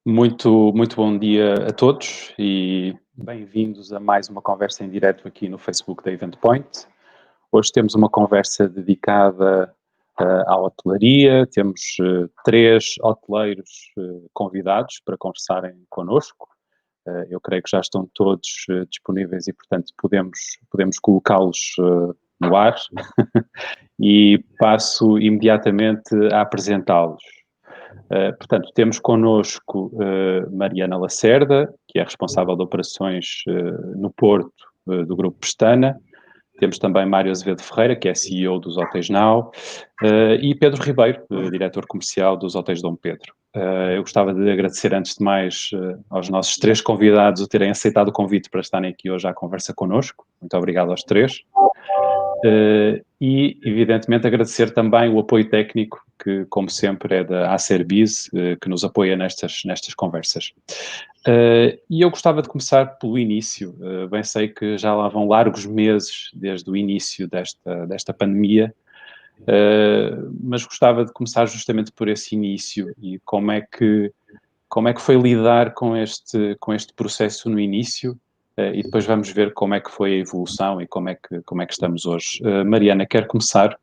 Muito bom dia a todos e bem-vindos a mais uma conversa em direto aqui no Facebook da Event Point. Hoje temos uma conversa dedicada à hotelaria. Temos três hoteleiros convidados para conversarem connosco. Eu creio que já estão todos disponíveis e, portanto, podemos colocá-los no ar e passo imediatamente a apresentá-los. Portanto, temos connosco Mariana Lacerda, que é responsável de operações no Porto do Grupo Pestana. Temos também Mário Azevedo Ferreira, que é CEO dos Hotéis Now, e Pedro Ribeiro, diretor comercial dos Hotéis Dom Pedro. Eu gostava de agradecer, antes de mais, aos nossos três convidados o terem aceitado o convite para estarem aqui hoje à conversa connosco. Muito obrigado aos três. E, evidentemente, agradecer também o apoio técnico, que, como sempre, é da Acerbiz, que nos apoia nestas conversas. E eu gostava de começar pelo início. Bem sei que já lá vão largos meses desde o início desta pandemia, mas gostava de começar justamente por esse início e como é que foi lidar com este processo no início. E depois vamos ver como é que foi a evolução e como é que estamos hoje. Mariana, quer começar?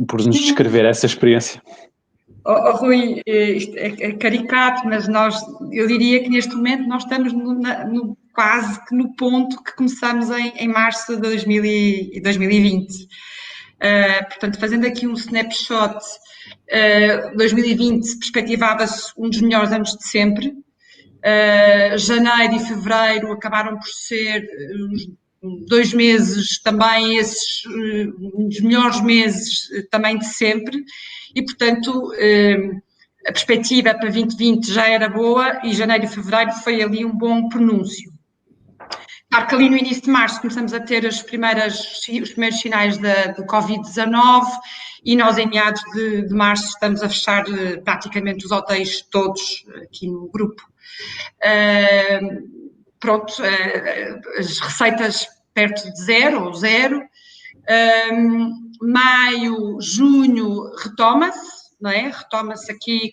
Por nos descrever essa experiência? Rui, isto é caricato, mas eu diria que neste momento nós estamos quase que no ponto que começamos em março de 2020. Portanto, fazendo aqui um snapshot, 2020 perspectivava-se um dos melhores anos de sempre. Janeiro e fevereiro acabaram por ser 2 meses também, esses os melhores meses também de sempre, e portanto a perspectiva para 2020 já era boa e janeiro e fevereiro foi ali um bom pronúncio. Claro que ali no início de março começamos a ter os primeiros sinais do Covid-19 e nós em meados de março estamos a fechar praticamente os hotéis todos aqui no grupo. Pronto, as receitas perto de zero. Maio, junho retoma-se, não é? Retoma-se aqui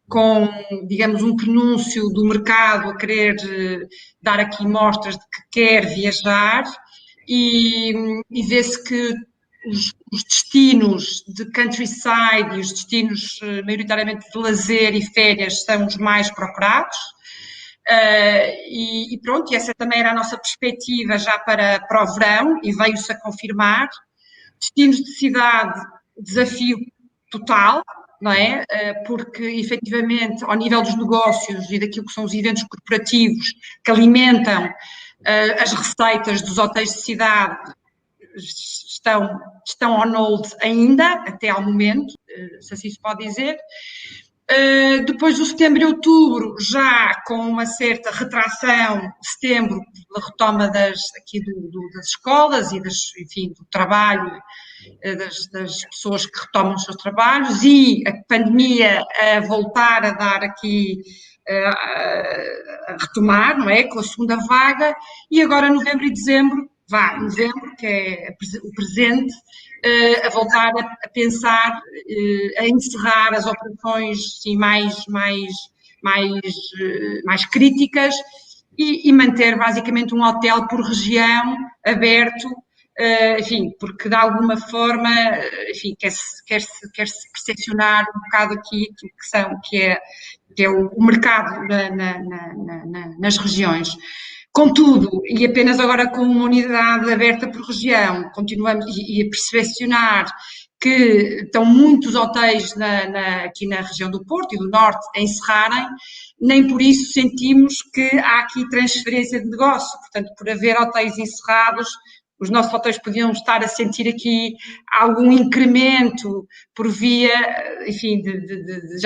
com, digamos, um pronúncio do mercado a querer dar aqui mostras de que quer viajar e vê-se que os destinos de countryside e os destinos maioritariamente de lazer e férias são os mais procurados. E pronto, essa também era a nossa perspectiva já para o verão e veio-se a confirmar. Destinos de cidade, desafio total, não é? Porque, efetivamente, ao nível dos negócios e daquilo que são os eventos corporativos que alimentam as receitas dos hotéis de cidade, estão on hold ainda, até ao momento, se assim se pode dizer. Depois do setembro e outubro, já com uma certa retração, setembro, a retoma das escolas e enfim, do trabalho, das pessoas que retomam os seus trabalhos, e a pandemia a voltar a dar aqui, a retomar, não é? Com a segunda vaga, e agora novembro e dezembro, novembro, que é o presente, a voltar a pensar, a encerrar as operações sim, mais críticas e manter basicamente um hotel por região aberto, enfim, porque de alguma forma, enfim, quer-se percepcionar um bocado aqui que é o mercado nas regiões. Contudo, e apenas agora com uma unidade aberta por região, continuamos a percepcionar que estão muitos hotéis aqui na região do Porto e do Norte a encerrarem, nem por isso sentimos que há aqui transferência de negócio. Portanto, por haver hotéis encerrados, os nossos hotéis podiam estar a sentir aqui algum incremento por via, enfim, de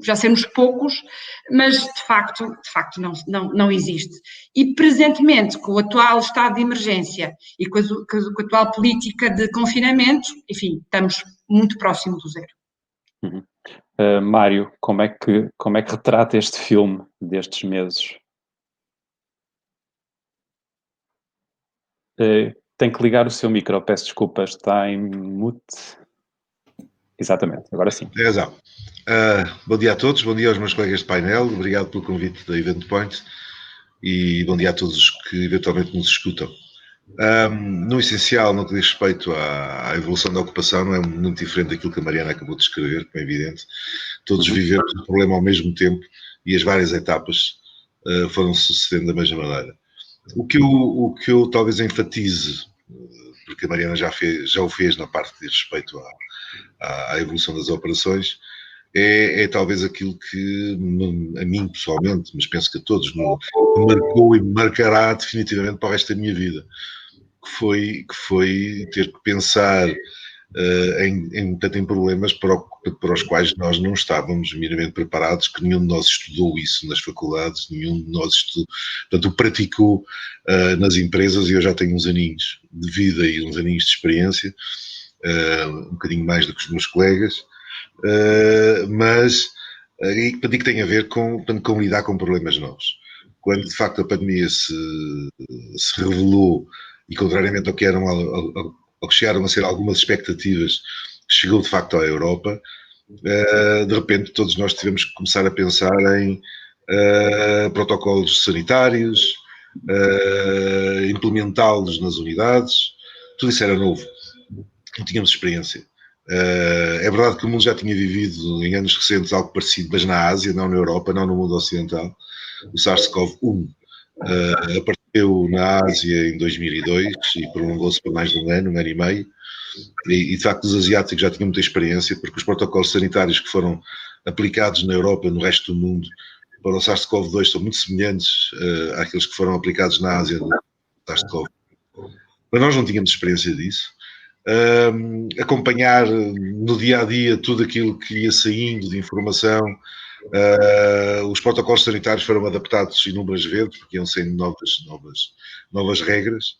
já sermos poucos, mas de facto não existe. E presentemente, com o atual estado de emergência e com a atual política de confinamento, enfim, estamos muito próximo do zero. Mário, como é que retrata este filme destes meses? Tem que ligar o seu micro, peço desculpa, está em mute. Exatamente, agora sim. Tem razão. Bom dia a todos, bom dia aos meus colegas de painel, obrigado pelo convite da Event Point e bom dia a todos os que eventualmente nos escutam. No essencial, no que diz respeito à evolução da ocupação, não é muito diferente daquilo que a Mariana acabou de descrever, como é evidente. Todos vivemos o problema ao mesmo tempo e as várias etapas foram sucedendo da mesma maneira. O que eu talvez enfatize, porque a Mariana já o fez na parte de respeito à evolução das operações, é talvez aquilo que a mim pessoalmente, mas penso que a todos, me marcou e me marcará definitivamente para o resto da minha vida, que foi ter que pensar em problemas para os quais nós não estávamos minimamente preparados, que nenhum de nós estudou isso nas faculdades, nenhum de nós portanto, o praticou nas empresas, e eu já tenho uns aninhos de vida e uns aninhos de experiência, um bocadinho mais do que os meus colegas, mas que tem a ver com lidar com problemas novos. Quando de facto a pandemia se revelou, e contrariamente ao que ao que chegaram a ser algumas expectativas, chegou de facto à Europa, de repente todos nós tivemos que começar a pensar em protocolos sanitários, implementá-los nas unidades. Tudo isso era novo, não tínhamos experiência. É verdade que o mundo já tinha vivido em anos recentes algo parecido, mas na Ásia, não na Europa, não no mundo ocidental. O SARS-CoV-1 apareceu na Ásia em 2002 e prolongou-se por mais de um ano e meio. E de facto os asiáticos já tinham muita experiência, porque os protocolos sanitários que foram aplicados na Europa e no resto do mundo para o SARS-CoV-2 são muito semelhantes àqueles que foram aplicados na Ásia do SARS-CoV. Mas nós não tínhamos experiência disso. Acompanhar no dia a dia tudo aquilo que ia saindo de informação. Os protocolos sanitários foram adaptados inúmeras vezes, porque iam sendo novas regras.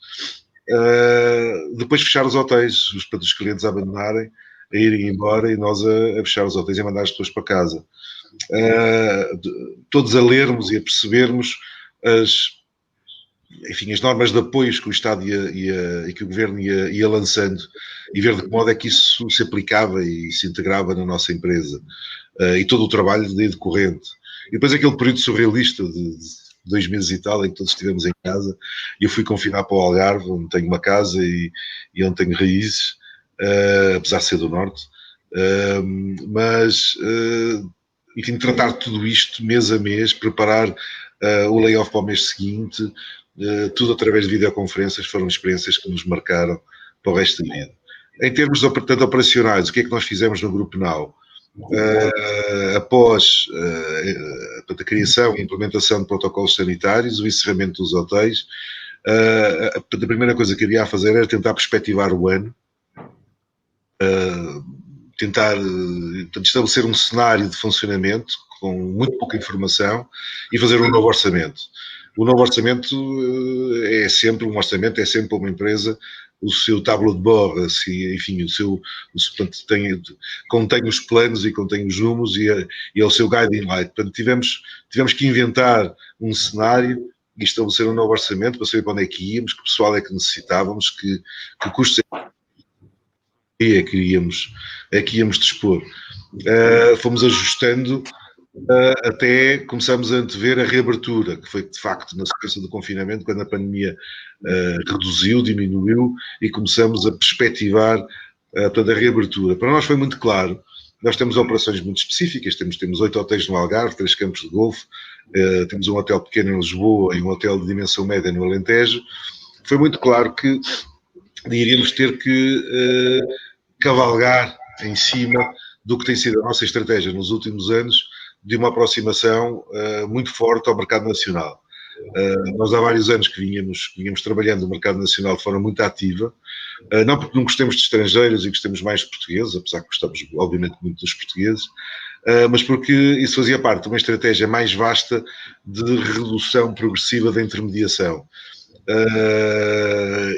Depois fechar os hotéis, os clientes a abandonarem, a irem embora, e nós a fechar os hotéis e a mandar as pessoas para casa. Todos a lermos e a percebermos as normas de apoios que o Estado e que o Governo ia lançando, e ver de que modo é que isso se aplicava e se integrava na nossa empresa, e todo o trabalho decorrente. E depois aquele período surrealista de 2 meses e tal, em que todos estivemos em casa, e eu fui confinar para o Algarve, onde tenho uma casa e onde tenho raízes, apesar de ser do Norte, mas enfim, tratar tudo isto mês a mês, preparar o layoff para o mês seguinte, tudo através de videoconferências, foram experiências que nos marcaram para o resto da vida. Em termos portanto, operacionais, o que é que nós fizemos no Grupo Now? Após a criação e implementação de protocolos sanitários, o encerramento dos hotéis, a primeira coisa que havia a fazer era tentar perspectivar o ano, tentar estabelecer um cenário de funcionamento com muito pouca informação e fazer um novo orçamento. O novo orçamento é sempre uma empresa, o seu tableau de bord, enfim, portanto, contém os planos e contém os números e é o seu guiding light. Portanto, tivemos que inventar um cenário e estabelecer um novo orçamento para saber para onde é que íamos, que pessoal é que necessitávamos, que custos é que íamos dispor. Fomos ajustando até começamos a antever a reabertura, que foi de facto na sequência do confinamento, quando a pandemia reduziu, diminuiu, e começamos a perspectivar toda a reabertura. Para nós foi muito claro, nós temos operações muito específicas, temos 8 hotéis no Algarve, 3 campos de golfe, temos um hotel pequeno em Lisboa e um hotel de dimensão média no Alentejo. Foi muito claro que iríamos ter que cavalgar em cima do que tem sido a nossa estratégia nos últimos anos, de uma aproximação muito forte ao mercado nacional. Nós há vários anos que vínhamos trabalhando no mercado nacional de forma muito ativa, não porque não gostemos de estrangeiros e gostemos mais de portugueses, apesar que gostamos obviamente muito dos portugueses, mas porque isso fazia parte de uma estratégia mais vasta de redução progressiva da intermediação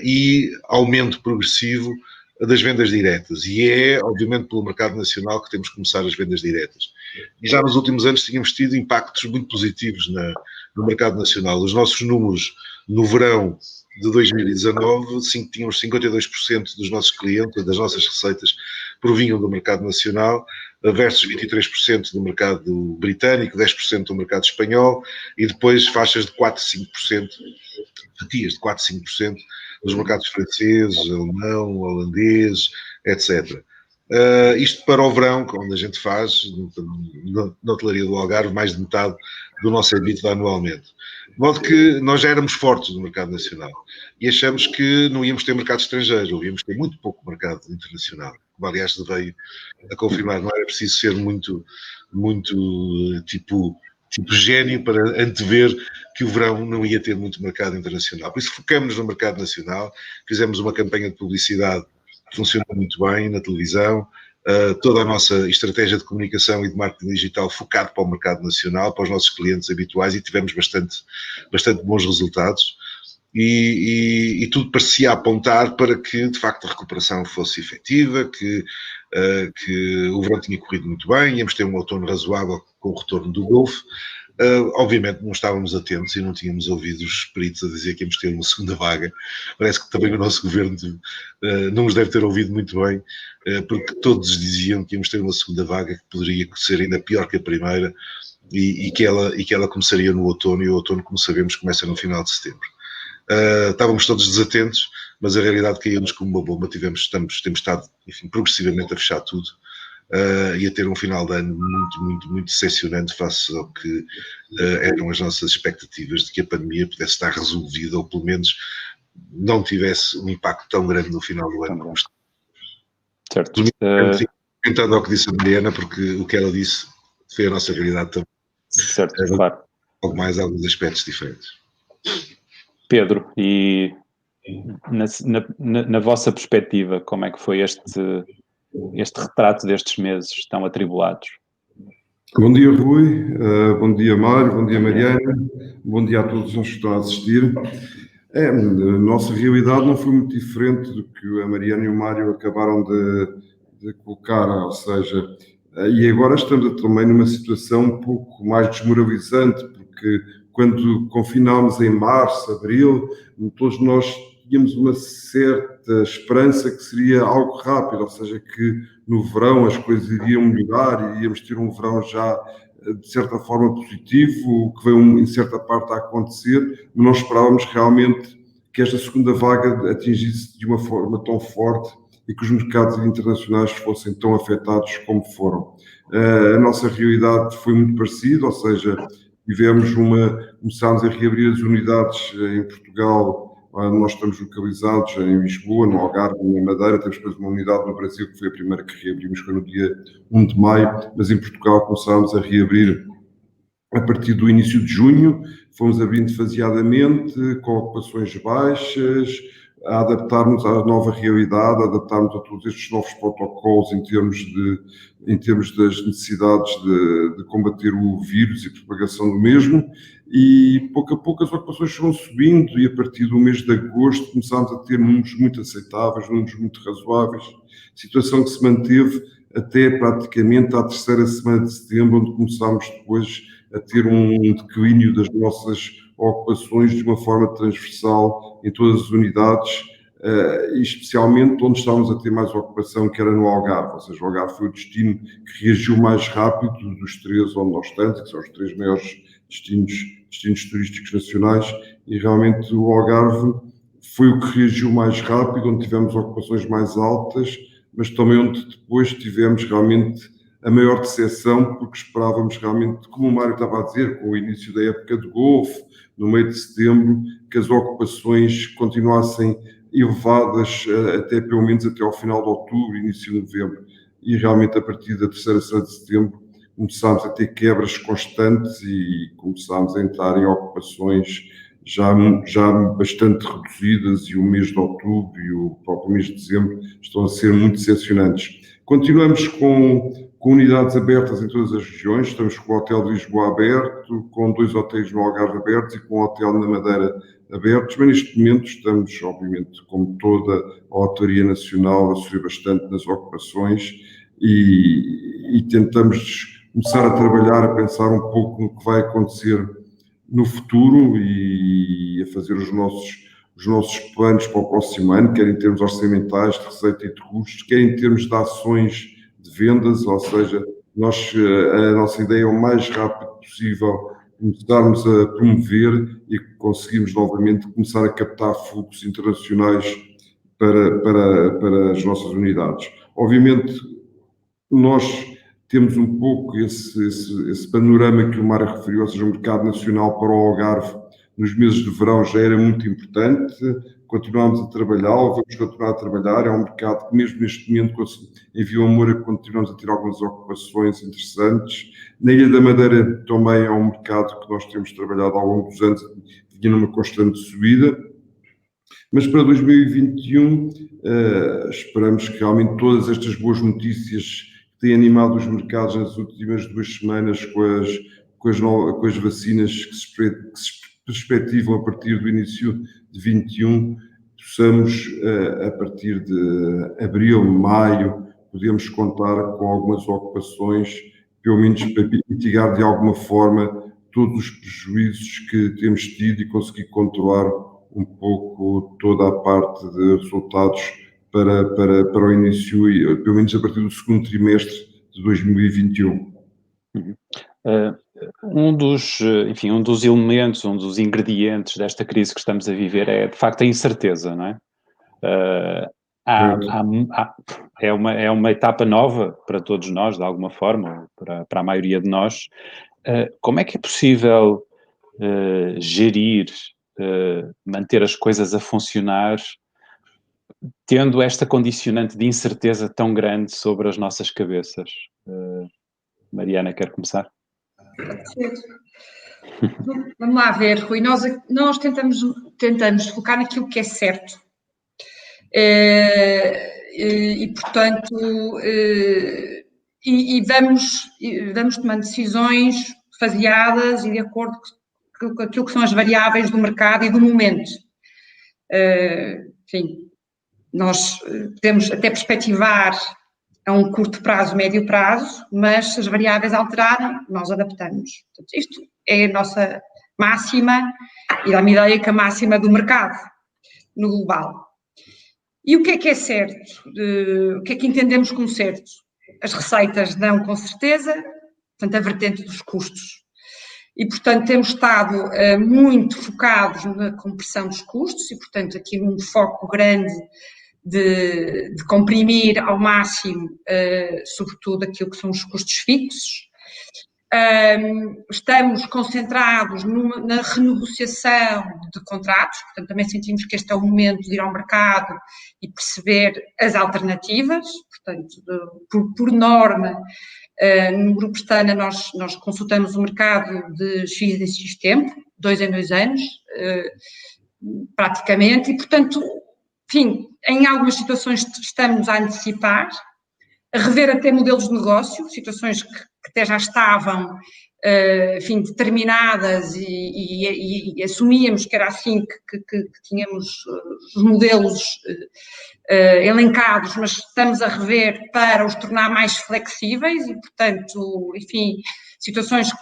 e aumento progressivo das vendas diretas. E é, obviamente, pelo mercado nacional que temos que começar as vendas diretas. E já nos últimos anos tínhamos tido impactos muito positivos no mercado nacional. Os nossos números no verão de 2019 tínhamos 52% dos nossos clientes, das nossas receitas provinham do mercado nacional, versus 23% do mercado britânico, 10% do mercado espanhol e depois faixas de 4, 5%, fatias de 4, 5% dos mercados franceses, alemão, holandês, etc. Isto para o verão, onde a gente faz, na hotelaria do Algarve, mais de metade do nosso EBITDA anualmente. De modo que nós já éramos fortes no mercado nacional e achamos que não íamos ter mercado estrangeiro, ou íamos ter muito pouco mercado internacional. Como, aliás, veio a confirmar, não era preciso ser muito tipo gênio para antever que o verão não ia ter muito mercado internacional. Por isso focamos no mercado nacional, fizemos uma campanha de publicidade que funcionou muito bem na televisão, toda a nossa estratégia de comunicação e de marketing digital focado para o mercado nacional, para os nossos clientes habituais, e tivemos bastante bons resultados. E tudo parecia apontar para que, de facto, a recuperação fosse efetiva, que o verão tinha corrido muito bem, íamos ter um outono razoável com o retorno do Golfo. Obviamente não estávamos atentos e não tínhamos ouvido os peritos a dizer que íamos ter uma segunda vaga. Parece que também o nosso governo não os deve ter ouvido muito bem, porque todos diziam que íamos ter uma segunda vaga que poderia ser ainda pior que a primeira e que ela começaria no outono, e o outono, como sabemos, começa no final de setembro. Estávamos todos desatentos, mas a realidade caiu-nos como uma bomba. Temos estado, enfim, progressivamente a fechar tudo. E a ter um final de ano muito decepcionante face ao que eram as nossas expectativas de que a pandemia pudesse estar resolvida, ou pelo menos não tivesse um impacto tão grande no final do ano como está. Certo. Comentando ao que disse a Mariana, porque o que ela disse foi a nossa realidade também. Certo, claro. Algo mais, alguns aspectos diferentes. Pedro, e na vossa perspectiva, como é que foi este retrato destes meses tão atribulados? Bom dia, Rui. Bom dia, Mário. Bom dia, Mariana. Bom dia a todos os que estão a assistir. A nossa realidade não foi muito diferente do que a Mariana e o Mário acabaram de colocar, ou seja, e agora estamos também numa situação um pouco mais desmoralizante, porque quando confinámos em março, abril, todos nós tínhamos uma certa esperança que seria algo rápido, ou seja, que no verão as coisas iriam melhorar e iríamos ter um verão já de certa forma positivo, o que veio em certa parte a acontecer, mas não esperávamos realmente que esta segunda vaga atingisse de uma forma tão forte e que os mercados internacionais fossem tão afetados como foram. A nossa realidade foi muito parecida, ou seja, começámos a reabrir as unidades em Portugal. Nós estamos localizados em Lisboa, no Algarve, na Madeira. Temos depois uma unidade no Brasil, que foi a primeira que reabrimos, foi no dia 1 de maio, mas em Portugal começámos a reabrir a partir do início de junho. Fomos abrindo faseadamente, com ocupações baixas, a adaptarmos à nova realidade, a adaptarmos a todos estes novos protocolos em termos das necessidades de combater o vírus e a propagação do mesmo. E pouco a pouco as ocupações foram subindo, e a partir do mês de agosto começámos a ter números muito aceitáveis, números muito razoáveis, situação que se manteve até praticamente à terceira semana de setembro, onde começámos depois a ter um declínio das nossas ocupações de uma forma transversal em todas as unidades, e especialmente onde estávamos a ter mais ocupação, que era no Algarve. Ou seja, o Algarve foi o destino que reagiu mais rápido dos três onde nós estamos, que são os três maiores destinos turísticos nacionais, e realmente o Algarve foi o que reagiu mais rápido, onde tivemos ocupações mais altas, mas também onde depois tivemos realmente a maior decepção, porque esperávamos realmente, como o Mário estava a dizer, com o início da época de Golfo, no meio de setembro, que as ocupações continuassem elevadas até pelo menos até ao final de outubro, início de novembro, e realmente a partir da terceira semana de setembro começámos a ter quebras constantes e começámos a entrar em ocupações já bastante reduzidas, e o mês de outubro e o próprio mês de dezembro estão a ser muito decepcionantes. Continuamos com unidades abertas em todas as regiões. Estamos com o Hotel de Lisboa aberto, com 2 hotéis no Algarve abertos e com um hotel na Madeira abertos, mas neste momento estamos, obviamente, como toda a hotelaria nacional, a sofrer bastante nas ocupações, e tentamos começar a trabalhar, a pensar um pouco no que vai acontecer no futuro e a fazer os nossos os nossos planos para o próximo ano, quer em termos orçamentais, de receita e de custos, quer em termos de ações de vendas, ou seja, a nossa ideia é o mais rápido possível começarmos a promover e conseguimos novamente começar a captar fluxos internacionais para as nossas unidades. Obviamente, nós temos um pouco esse panorama que o Mário referiu, ou seja, o mercado nacional para o Algarve nos meses de verão já era muito importante, continuamos a trabalhar, vamos continuar a trabalhar, é um mercado que mesmo neste momento em Vila Moura continuamos a ter algumas ocupações interessantes. Na Ilha da Madeira também é um mercado que nós temos trabalhado ao longo dos anos, vinha numa constante subida. Mas para 2021 esperamos que realmente todas estas boas notícias que têm animado os mercados nas últimas 2 semanas com as vacinas que se perspectivam a partir do início de 21, possamos, a partir de abril, maio, podemos contar com algumas ocupações, pelo menos para mitigar de alguma forma todos os prejuízos que temos tido e conseguir controlar um pouco toda a parte de resultados para o início, e pelo menos a partir do segundo trimestre de 2021. Um dos elementos, um dos ingredientes desta crise que estamos a viver é, de facto, a incerteza, não é? É uma etapa nova para todos nós, de alguma forma, para a maioria de nós. Como é que é possível gerir, manter as coisas a funcionar, tendo esta condicionante de incerteza tão grande sobre as nossas cabeças? Mariana, quer começar? Vamos lá ver, Rui. Nós tentamos focar naquilo que é certo. E portanto, vamos tomando decisões faseadas e de acordo com aquilo que são as variáveis do mercado e do momento. Enfim, nós podemos até perspectivar a um curto prazo, médio prazo, mas se as variáveis alterarem, nós adaptamos. Portanto, isto é a nossa máxima e dá-me ideia que a máxima do mercado no global. E o que é certo? O que é que entendemos como certo? As receitas dão com certeza, portanto, a vertente dos custos. E, portanto, temos estado muito focados na compressão dos custos e, portanto, aqui num foco grande de comprimir ao máximo, sobretudo, aquilo que são os custos fixos. Estamos concentrados na renegociação de contratos, portanto, também sentimos que este é o momento de ir ao mercado e perceber as alternativas. Portanto, por norma, no Grupo Stana nós consultamos o mercado de X em X tempo, 2 em 2 anos, praticamente, e, portanto, enfim, em algumas situações estamos a antecipar, a rever até modelos de negócio, situações que até já estavam, enfim, determinadas e assumíamos que era assim que tínhamos os modelos elencados, mas estamos a rever para os tornar mais flexíveis e, portanto, enfim, situações de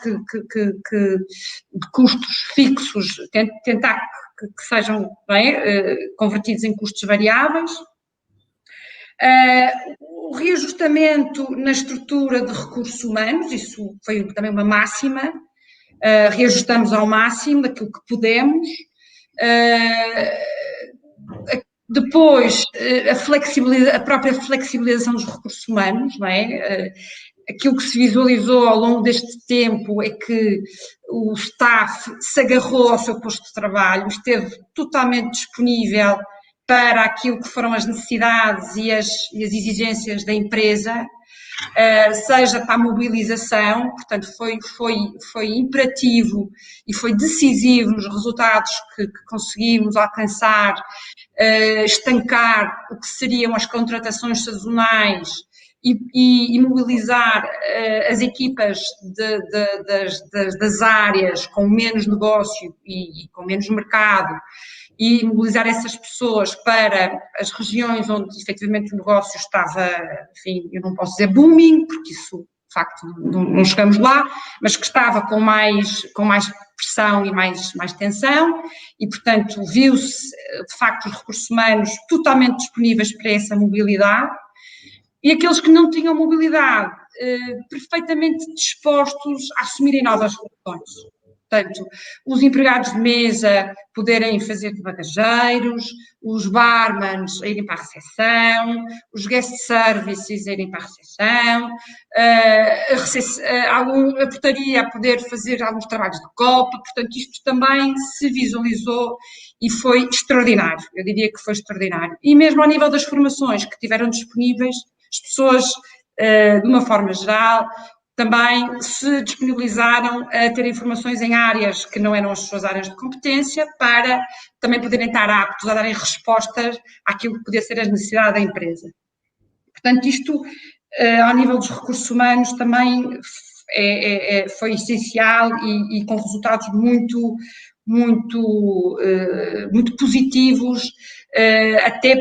custos fixos, tentar que sejam convertidos em custos variáveis. O reajustamento na estrutura de recursos humanos, isso foi também uma máxima, reajustamos ao máximo daquilo que podemos. Depois, a própria flexibilização dos recursos humanos, não é? Aquilo que se visualizou ao longo deste tempo é que o staff se agarrou ao seu posto de trabalho, esteve totalmente disponível para aquilo que foram as necessidades e as exigências da empresa, seja para a mobilização, portanto foi imperativo e foi decisivo nos resultados que conseguimos alcançar, estancar o que seriam as contratações sazonais e mobilizar as equipas das áreas com menos negócio e com menos mercado, e mobilizar essas pessoas para as regiões onde efetivamente o negócio estava, enfim, eu não posso dizer booming, porque isso facto não chegamos lá, mas que estava com mais pressão e mais tensão, e, portanto, viu-se, de facto, os recursos humanos totalmente disponíveis para essa mobilidade, e aqueles que não tinham mobilidade, perfeitamente dispostos a assumirem novas funções. Portanto, os empregados de mesa poderem fazer de bagageiros, os barmans a irem para a recepção, os guest services a irem para a recepção, a portaria a poder fazer alguns trabalhos de copa. Portanto, isto também se visualizou e foi extraordinário. Eu diria que foi extraordinário. E mesmo ao nível das formações que tiveram disponíveis, as pessoas, de uma forma geral, também se disponibilizaram a ter informações em áreas que não eram as suas áreas de competência, para também poderem estar aptos a darem respostas àquilo que podia ser a necessidade da empresa. Portanto, isto, ao nível dos recursos humanos, também foi essencial e com resultados muito positivos, até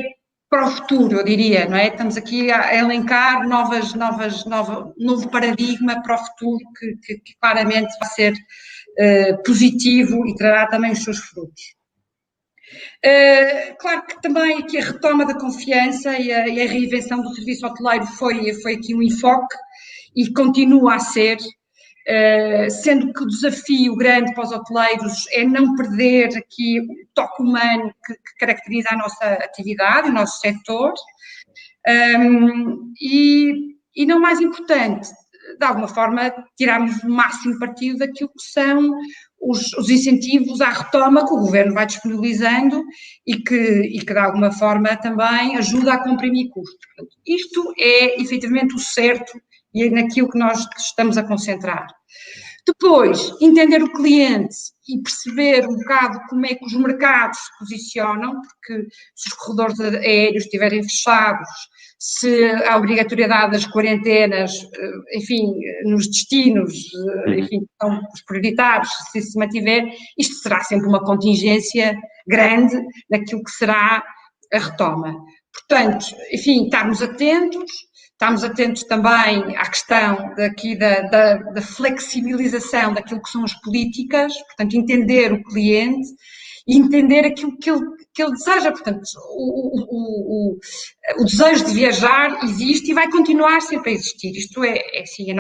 para o futuro, eu diria, não é? Estamos aqui a elencar novo paradigma para o futuro que claramente vai ser positivo e trará também os seus frutos. Claro que também aqui a retoma da confiança e a reinvenção do serviço hoteleiro foi aqui um enfoque e continua a ser, sendo que o desafio grande para os hoteleiros é não perder aqui o toque humano que caracteriza a nossa atividade, o nosso setor, e não mais importante, de alguma forma, tirarmos o máximo partido daquilo que são os incentivos à retoma que o Governo vai disponibilizando e que de alguma forma também ajuda a comprimir custos. Portanto, isto é efetivamente o certo e é naquilo que nós estamos a concentrar. Depois, entender o cliente e perceber um bocado como é que os mercados se posicionam, porque se os corredores aéreos estiverem fechados, se a obrigatoriedade das quarentenas, enfim, nos destinos, enfim, que são os prioritários, se mantiver, isto será sempre uma contingência grande naquilo que será a retoma. Portanto, enfim, estarmos atentos também à questão daqui da flexibilização daquilo que são as políticas, portanto, entender o cliente e entender aquilo que ele deseja. Portanto, o desejo de viajar existe e vai continuar sempre a existir. Isto é assim, a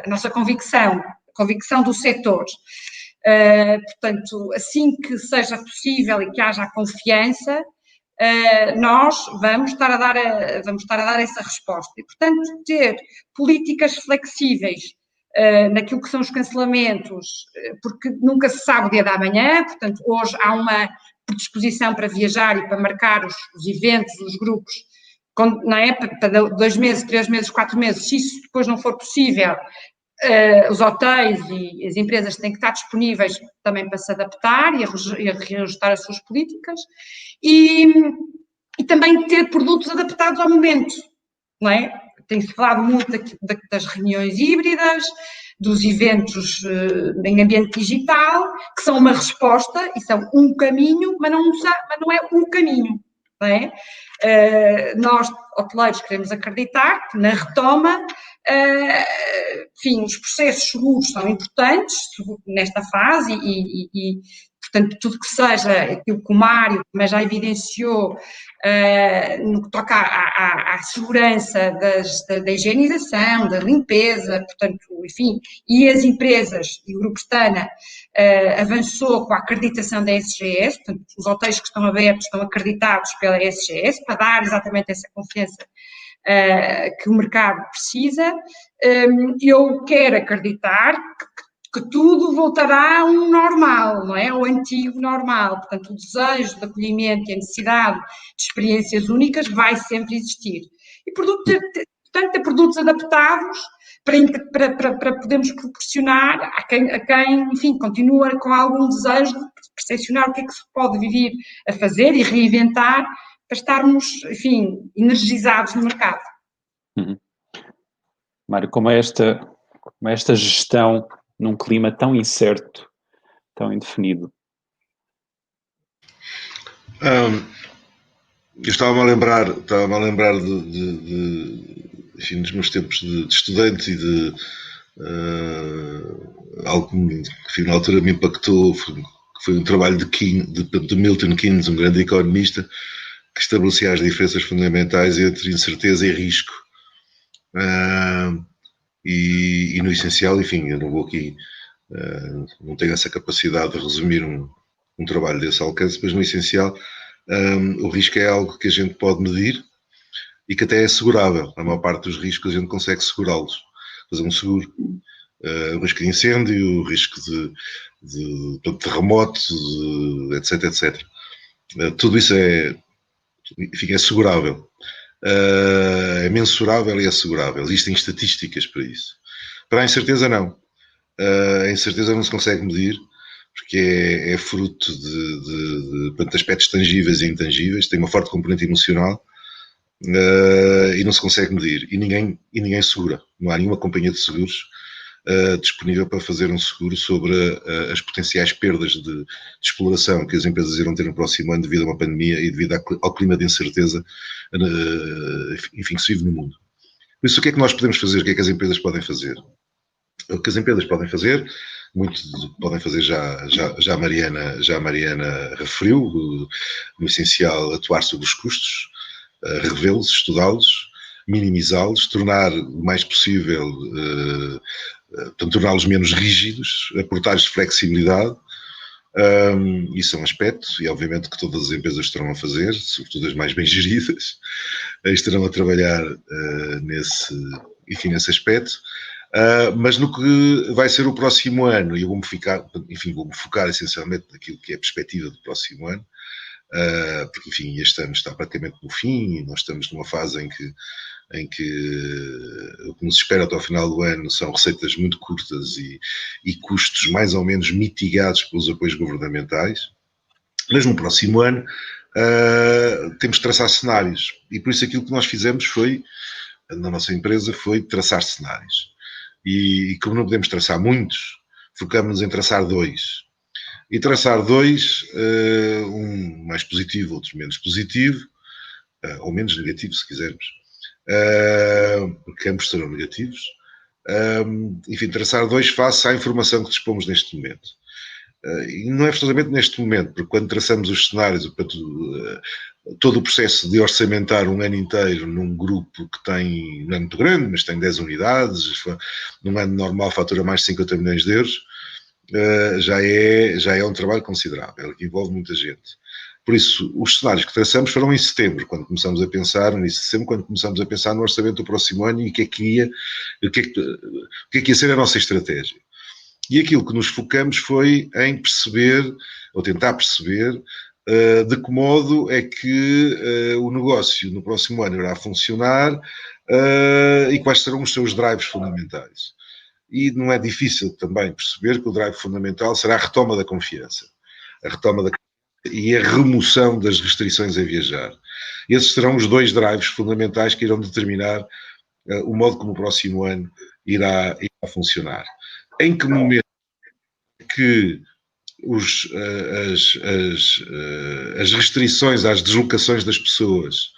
nossa convicção, a convicção do setor. Portanto, assim que seja possível e que haja a confiança, nós vamos estar a dar essa resposta. E, portanto, ter políticas flexíveis naquilo que são os cancelamentos, porque nunca se sabe o dia da manhã. Portanto, hoje há uma predisposição para viajar e para marcar os eventos, os grupos, não é? Para 2 meses, 3 meses, 4 meses. Se isso depois não for possível, os hotéis e as empresas têm que estar disponíveis também para se adaptar e a reajustar as suas políticas, e também ter produtos adaptados ao momento, não é? Tem-se falado muito das reuniões híbridas, dos eventos em ambiente digital, que são uma resposta e são um caminho, mas não é o caminho, não é? Nós, hoteleiros, queremos acreditar que na retoma, enfim, os processos seguros são importantes nesta fase e portanto, tudo que seja aquilo que o Mário também já evidenciou no que toca à segurança da higienização, da limpeza, portanto, enfim, e as empresas, e o Grupo Stana avançou com a acreditação da SGS, portanto, os hotéis que estão abertos estão acreditados pela SGS, para dar exatamente essa confiança que o mercado precisa. Eu quero acreditar que tudo voltará a um normal, não é? Ao antigo normal. Portanto, o desejo de acolhimento e a necessidade de experiências únicas vai sempre existir. E, portanto, ter produtos adaptados para podermos proporcionar a quem, enfim, continua com algum desejo de percepcionar o que é que se pode vir a fazer e reinventar para estarmos, enfim, energizados no mercado. Mário, como é esta gestão num clima tão incerto, tão indefinido? Eu estava-me a lembrar enfim, nos meus tempos de estudante e de algo que, enfim, na altura me impactou, foi um trabalho de Milton Keynes, um grande economista, que estabelecia as diferenças fundamentais entre incerteza e risco. E no essencial, enfim, eu não vou aqui, não tenho essa capacidade de resumir um trabalho desse alcance, mas no essencial, o risco é algo que a gente pode medir e que até é segurável. A maior parte dos riscos a gente consegue segurá-los, fazer um seguro. O risco de incêndio, o risco de terremoto, etc, etc. Tudo isso enfim, é segurável. É mensurável e é segurável. Existem estatísticas para isso. Para a incerteza, não. A incerteza não se consegue medir, porque é fruto de aspectos tangíveis e intangíveis, tem uma forte componente emocional, e não se consegue medir. E ninguém segura. Não há nenhuma companhia de seguros disponível para fazer um seguro sobre as potenciais perdas de exploração que as empresas irão ter no próximo ano devido a uma pandemia e devido ao clima de incerteza, enfim, que se vive no mundo. Por isso, o que é que nós podemos fazer? O que é que as empresas podem fazer? O que as empresas podem fazer, muito podem fazer já a Mariana referiu, no essencial, atuar sobre os custos, revê-los, estudá-los, minimizá-los, tornar o mais possível, torná-los menos rígidos, aportar-lhes flexibilidade. Isso é um aspecto, e obviamente que todas as empresas estarão a fazer, sobretudo as mais bem geridas, estarão a trabalhar nesse aspecto. Mas no que vai ser o próximo ano, e eu vou-me focar essencialmente naquilo que é a perspectiva do próximo ano, porque, enfim, este ano está praticamente no fim, e nós estamos numa fase em que o que nos espera até ao final do ano são receitas muito curtas e custos mais ou menos mitigados pelos apoios governamentais. Mas no próximo ano temos de traçar cenários, e por isso aquilo que nós fizemos na nossa empresa, foi traçar cenários. E como não podemos traçar muitos, focamos-nos em traçar 2. E traçar 2, um mais positivo, outro menos positivo, ou menos negativo, se quisermos, porque ambos serão negativos. Enfim, traçar 2 face à informação que dispomos neste momento. E não é precisamente neste momento, porque quando traçamos os cenários, todo o processo de orçamentar um ano inteiro num grupo que não é muito grande, mas tem 10 unidades, num ano normal fatura mais de 50 milhões de euros, já é um trabalho considerável, que envolve muita gente. Por isso, os cenários que traçamos foram em setembro, quando começamos a pensar, no orçamento do próximo ano e o que é que ia ser a nossa estratégia. E aquilo que nos focamos foi em perceber, ou tentar perceber, de que modo é que o negócio no próximo ano irá funcionar e quais serão os seus drives fundamentais. E não é difícil também perceber que o drive fundamental será a retoma da confiança. E a remoção das restrições a viajar. Esses serão os 2 drives fundamentais que irão determinar o modo como o próximo ano irá funcionar. Em que momento que as restrições às deslocações das pessoas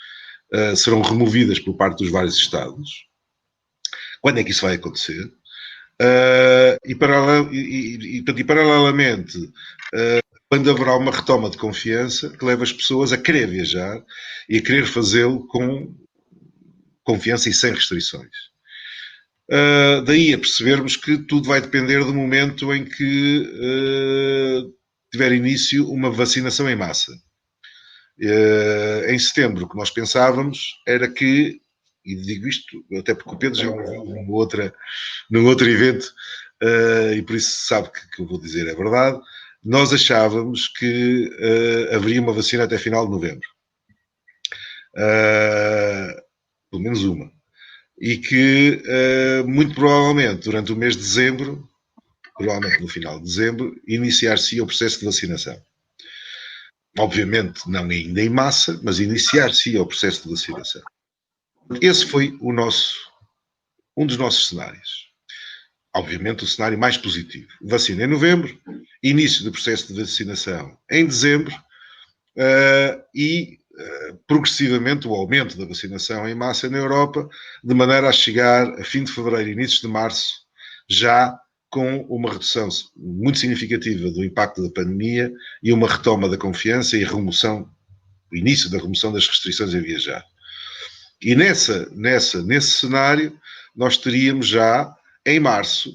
serão removidas por parte dos vários Estados? Quando é que isso vai acontecer? E paralelamente, quando haverá uma retoma de confiança que leva as pessoas a querer viajar e a querer fazê-lo com confiança e sem restrições. Daí a percebermos que tudo vai depender do momento em que tiver início uma vacinação em massa. Em setembro, o que nós pensávamos era que, e digo isto até porque o Pedro já ouviu num outro evento, e por isso sabe que eu vou dizer é verdade, nós achávamos que haveria uma vacina até final de novembro. Pelo menos uma. E que, muito provavelmente, durante o mês de dezembro, provavelmente no final de dezembro, iniciar-se o processo de vacinação. Obviamente, não ainda em massa, mas iniciar-se o processo de vacinação. Esse foi um dos nossos cenários. Obviamente, o cenário mais positivo. Vacina em novembro, início do processo de vacinação em dezembro, e progressivamente o aumento da vacinação em massa na Europa, de maneira a chegar a fim de fevereiro, início de março, já com uma redução muito significativa do impacto da pandemia e uma retoma da confiança e o início da remoção das restrições a viajar. E nesse cenário, nós teríamos já, em março,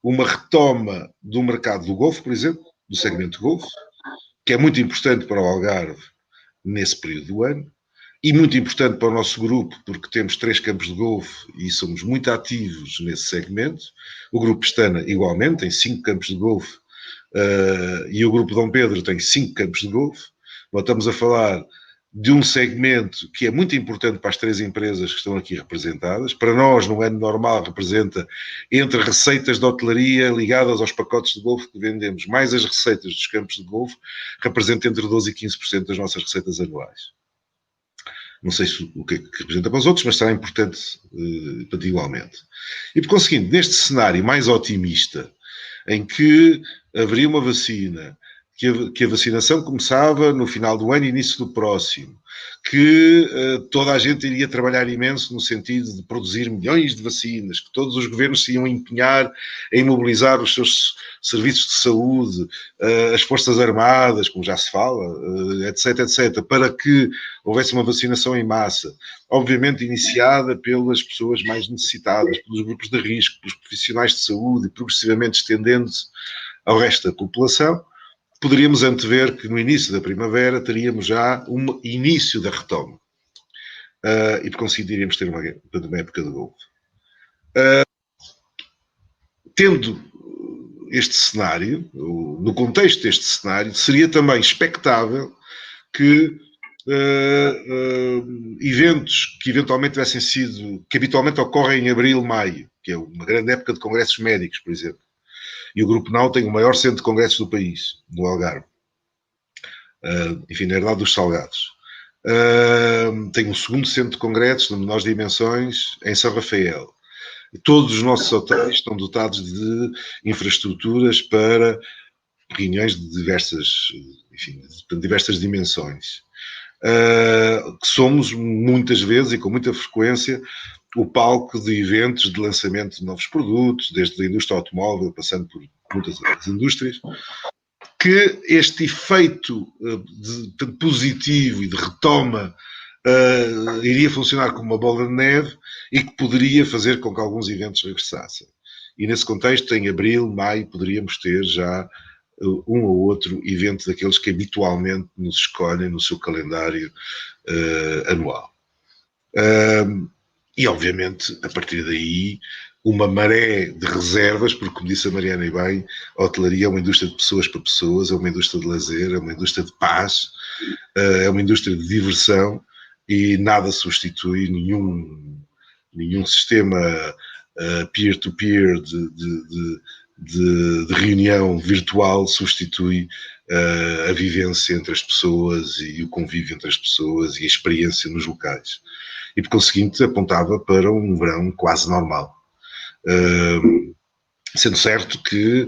uma retoma do mercado do golfe, por exemplo, do segmento golfe, que é muito importante para o Algarve nesse período do ano, e muito importante para o nosso grupo, porque temos 3 campos de golfe e somos muito ativos nesse segmento. O grupo Pestana, igualmente, tem 5 campos de golfe, e o grupo Dom Pedro tem 5 campos de golfe. Nós estamos a falar de um segmento que é muito importante para as 3 empresas que estão aqui representadas. Para nós, no ano normal, representa entre receitas de hotelaria ligadas aos pacotes de golfe que vendemos, mais as receitas dos campos de golfe, representa entre 12% e 15% das nossas receitas anuais. Não sei o que é que representa para os outros, mas será importante para ti igualmente. E por conseguinte, neste cenário mais otimista, em que haveria uma vacina, que a vacinação começava no final do ano e início do próximo, que toda a gente iria trabalhar imenso no sentido de produzir milhões de vacinas, que todos os governos se iam empenhar em mobilizar os seus serviços de saúde, as Forças Armadas, como já se fala, etc., etc., para que houvesse uma vacinação em massa, obviamente iniciada pelas pessoas mais necessitadas, pelos grupos de risco, pelos profissionais de saúde, e progressivamente estendendo-se ao resto da população. Poderíamos antever que no início da primavera teríamos já um início da retoma. E por conseguinte iríamos ter uma época de golfe. Tendo este cenário, no contexto deste cenário, seria também expectável que eventos que eventualmente tivessem sido, que habitualmente ocorrem em abril, maio, que é uma grande época de congressos médicos, por exemplo. E o Grupo Nau tem o maior centro de congressos do país, no Algarve. Enfim, na herdade dos Salgados. Tem um segundo centro de congressos de menores dimensões em São Rafael. Todos os nossos hotéis estão dotados de infraestruturas para reuniões de diversas dimensões. Somos muitas vezes e com muita frequência o palco de eventos de lançamento de novos produtos, desde a indústria automóvel, passando por muitas outras indústrias, que este efeito positivo e de retoma iria funcionar como uma bola de neve e que poderia fazer com que alguns eventos regressassem. E nesse contexto, em abril, maio, poderíamos ter já um ou outro evento daqueles que habitualmente nos escolhem no seu calendário anual. E, obviamente, a partir daí, uma maré de reservas, porque, como disse a Mariana e bem, a hotelaria é uma indústria de pessoas para pessoas, é uma indústria de lazer, é uma indústria de paz, é uma indústria de diversão e nada substitui nenhum sistema peer-to-peer de reunião virtual substitui a vivência entre as pessoas e o convívio entre as pessoas e a experiência nos locais. E, por conseguinte, apontava para um verão quase normal. Sendo certo que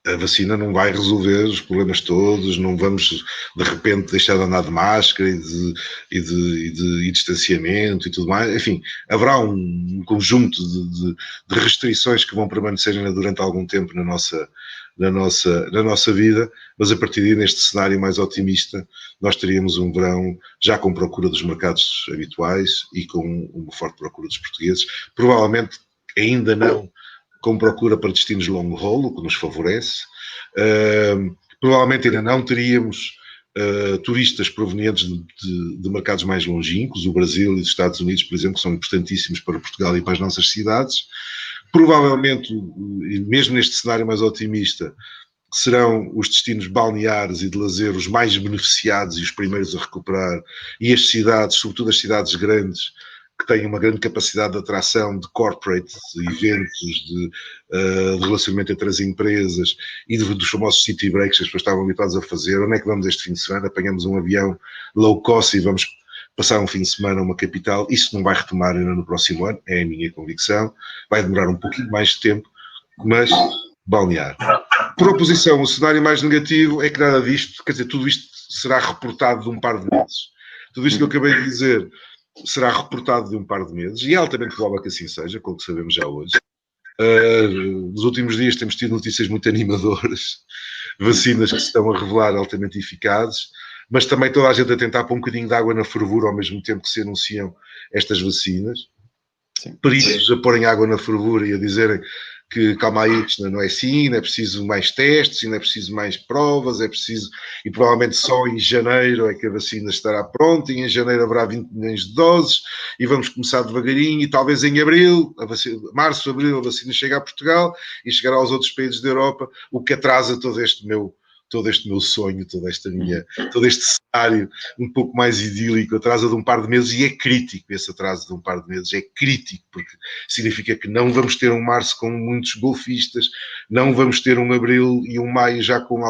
a vacina não vai resolver os problemas todos, não vamos, de repente, deixar de andar de máscara e de distanciamento e tudo mais. Enfim, haverá um conjunto de restrições que vão permanecer ainda durante algum tempo na nossa vida, mas a partir daí, neste cenário mais otimista, nós teríamos um verão já com procura dos mercados habituais e com uma forte procura dos portugueses, provavelmente ainda não com procura para destinos long haul, o que nos favorece. Provavelmente ainda não teríamos turistas provenientes de mercados mais longínquos, o Brasil e os Estados Unidos, por exemplo, que são importantíssimos para Portugal e para as nossas cidades. Provavelmente, mesmo neste cenário mais otimista, serão os destinos balneares e de lazer os mais beneficiados e os primeiros a recuperar, e as cidades, sobretudo as cidades grandes, que têm uma grande capacidade de atração de corporate, de eventos, de relacionamento entre as empresas e dos famosos city breaks que as pessoas estavam habituadas a fazer. Onde é que vamos este fim de semana? Apanhamos um avião low cost e vamos passar um fim de semana numa capital. Isso não vai retomar ainda no próximo ano, é a minha convicção. Vai demorar um pouquinho mais de tempo, mas balnear. Por oposição, o cenário mais negativo é que nada disto, quer dizer, tudo isto será reportado de um par de meses. Tudo isto que eu acabei de dizer será reportado de um par de meses, e é altamente provável que assim seja, com o que sabemos já hoje. Nos últimos dias temos tido notícias muito animadoras, vacinas que se estão a revelar altamente eficazes, mas também toda a gente a tentar pôr um bocadinho de água na fervura ao mesmo tempo que se anunciam estas vacinas. Peritos a porem água na fervura e a dizerem que calma aí, isto não é assim, não é preciso mais testes, não é preciso mais provas, é preciso, e provavelmente só em janeiro é que a vacina estará pronta, e em janeiro haverá 20 milhões de doses, e vamos começar devagarinho, e talvez em abril, março, abril, a vacina chega a Portugal e chegará aos outros países da Europa, o que atrasa todo este meu sonho, todo este cenário um pouco mais idílico, atrasa de um par de meses, e é crítico esse atraso de um par de meses, é crítico, porque significa que não vamos ter um março com muitos golfistas, não vamos ter um abril e um maio já com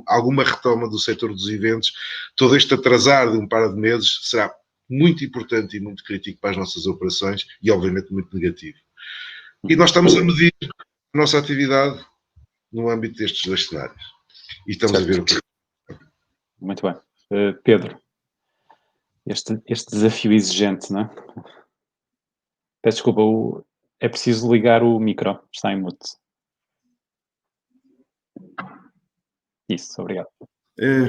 alguma retoma do setor dos eventos. Todo este atrasar de um par de meses será muito importante e muito crítico para as nossas operações e, obviamente, muito negativo. E nós estamos a medir a nossa atividade no âmbito destes dois cenários. E estamos a ver o que... Muito bem. Pedro, este desafio exigente, não é? Peço desculpa, é preciso ligar o micro, está em mute. Isso, obrigado. É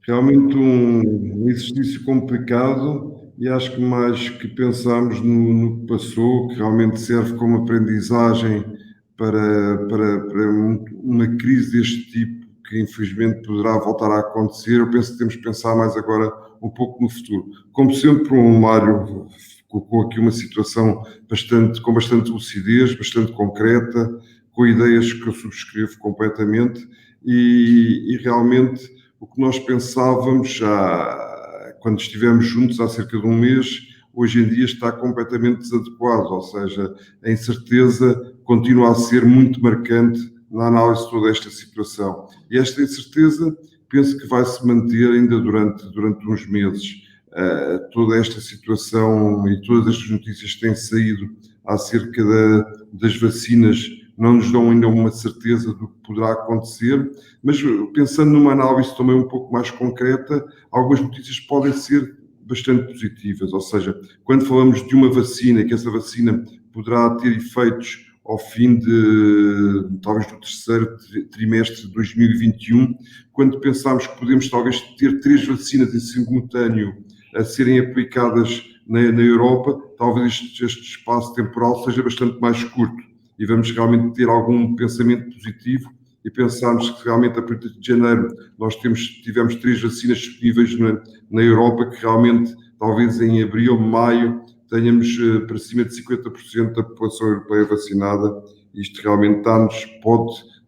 realmente um exercício complicado, e acho que mais que pensamos no que passou, que realmente serve como aprendizagem para uma crise deste tipo, que infelizmente poderá voltar a acontecer. Eu penso que temos que pensar mais agora um pouco no futuro. Como sempre, o Mário colocou aqui uma situação com bastante lucidez, bastante concreta, com ideias que eu subscrevo completamente, e realmente o que nós pensávamos já quando estivemos juntos há cerca de um mês, hoje em dia está completamente desadequado, ou seja, a incerteza continua a ser muito marcante na análise de toda esta situação. E esta incerteza penso que vai se manter ainda durante uns meses. Toda esta situação e todas estas notícias que têm saído acerca das vacinas não nos dão ainda uma certeza do que poderá acontecer, mas pensando numa análise também um pouco mais concreta, algumas notícias podem ser bastante positivas, ou seja, quando falamos de uma vacina, que essa vacina poderá ter efeitos ao fim talvez do terceiro trimestre de 2021, quando pensamos que podemos talvez ter 3 vacinas em simultâneo a serem aplicadas na Europa, talvez este espaço temporal seja bastante mais curto, e vamos realmente ter algum pensamento positivo e pensarmos que realmente a partir de janeiro nós tivemos 3 vacinas disponíveis na Europa, que realmente talvez em abril, maio, tenhamos para cima de 50% da população europeia vacinada. Isto realmente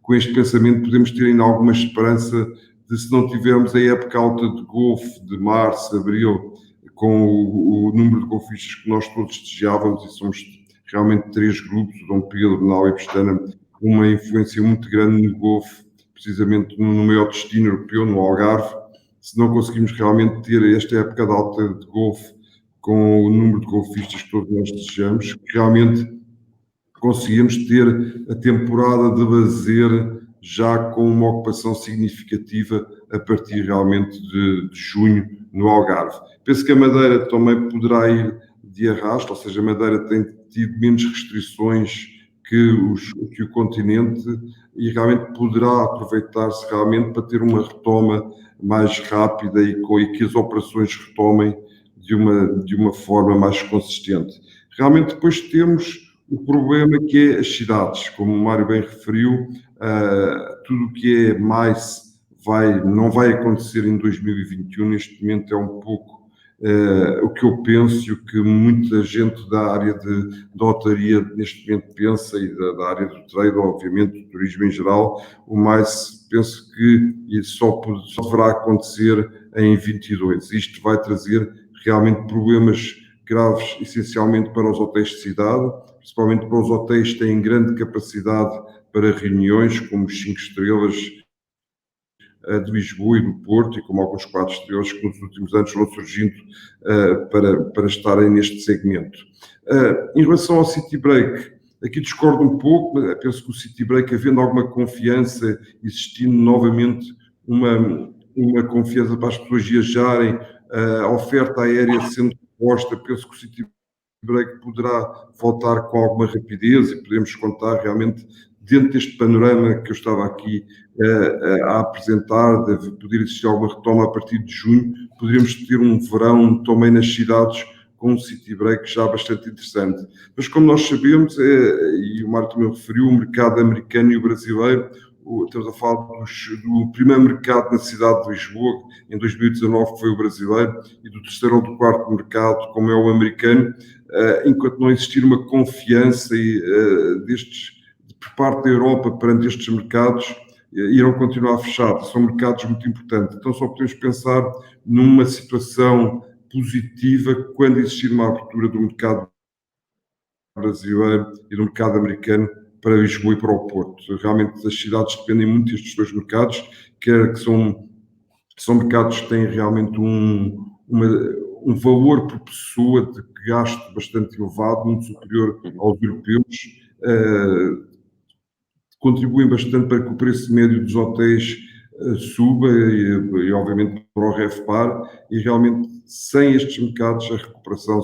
com este pensamento podemos ter ainda alguma esperança de, se não tivermos a época alta de golfe de março, abril, com o número de golfistas que nós todos desejávamos, e somos realmente 3 grupos, o Dom Pedro, Nau e Pestana, uma influência muito grande no golfe, precisamente no maior destino europeu, no Algarve. Se não conseguimos realmente ter esta época de alta de golfe com o número de golfistas que todos nós desejamos, realmente conseguimos ter a temporada de lazer já com uma ocupação significativa a partir realmente de junho no Algarve. Penso que a Madeira também poderá ir de arrasto, ou seja, a Madeira tem tido menos restrições que o continente, e realmente poderá aproveitar-se realmente para ter uma retoma mais rápida e que as operações retomem de uma forma mais consistente. Realmente depois temos o problema que é as cidades, como o Mário bem referiu, tudo o que é mais não vai acontecer em 2021, neste momento é um pouco o que eu penso e o que muita gente da área da hotelaria neste momento pensa, e da área do trade, obviamente, do turismo em geral. O mais penso que só deverá acontecer em 22. Isto vai trazer realmente problemas graves, essencialmente para os hotéis de cidade, principalmente para os hotéis que têm grande capacidade para reuniões, como os 5 estrelas de Lisboa e do Porto, e como alguns 4 estrelas que nos últimos anos foram surgindo para estarem neste segmento. Em relação ao City Break, aqui discordo um pouco, mas penso que o City Break, havendo alguma confiança, existindo novamente uma confiança para as pessoas viajarem, a oferta aérea sendo posta, penso que o Citybreak poderá voltar com alguma rapidez e podemos contar realmente, dentro deste panorama que eu estava aqui a apresentar, deve poder existir alguma retoma a partir de junho, poderíamos ter um verão também nas cidades com um Citybreak já bastante interessante. Mas como nós sabemos, e o Mário também referiu, o mercado americano e o brasileiro, estamos a falar do primeiro mercado na cidade de Lisboa, em 2019 foi o brasileiro, e do terceiro ou do quarto mercado, como é o americano, enquanto não existir uma confiança por parte da Europa perante estes mercados, irão continuar fechados. São mercados muito importantes. Então só podemos pensar numa situação positiva quando existir uma abertura do mercado brasileiro e do mercado americano para Lisboa e para o Porto. Realmente as cidades dependem muito destes dois mercados, que são mercados que têm realmente um valor por pessoa de gasto bastante elevado, muito superior aos europeus, contribuem bastante para que o preço médio dos hotéis suba e obviamente para o RevPAR, e realmente sem estes mercados a recuperação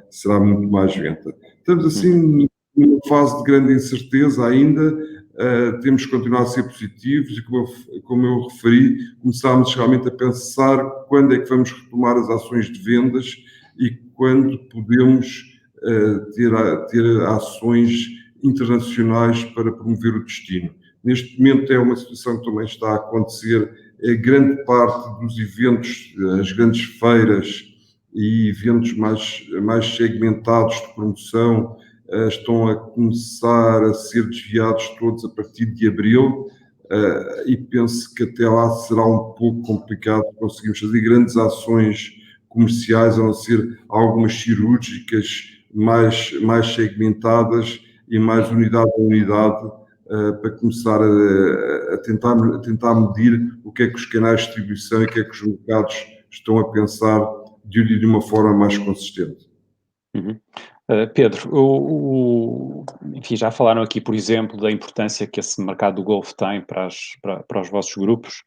será muito mais lenta. Estamos assim numa fase de grande incerteza ainda, temos que continuar a ser positivos e como eu referi, começámos realmente a pensar quando é que vamos retomar as ações de vendas e quando podemos ter ações internacionais para promover o destino. Neste momento é uma situação que também está a acontecer, grande parte dos eventos, as grandes feiras e eventos mais segmentados de promoção estão a começar a ser desviados todos a partir de abril e penso que até lá será um pouco complicado conseguirmos fazer grandes ações comerciais, a não ser algumas cirúrgicas mais segmentadas e mais unidade a unidade, para começar a tentar medir o que é que os canais de distribuição e o que é que os mercados estão a pensar de uma forma mais consistente. Pedro, enfim, já falaram aqui, por exemplo, da importância que esse mercado do Golfo tem para os vossos grupos,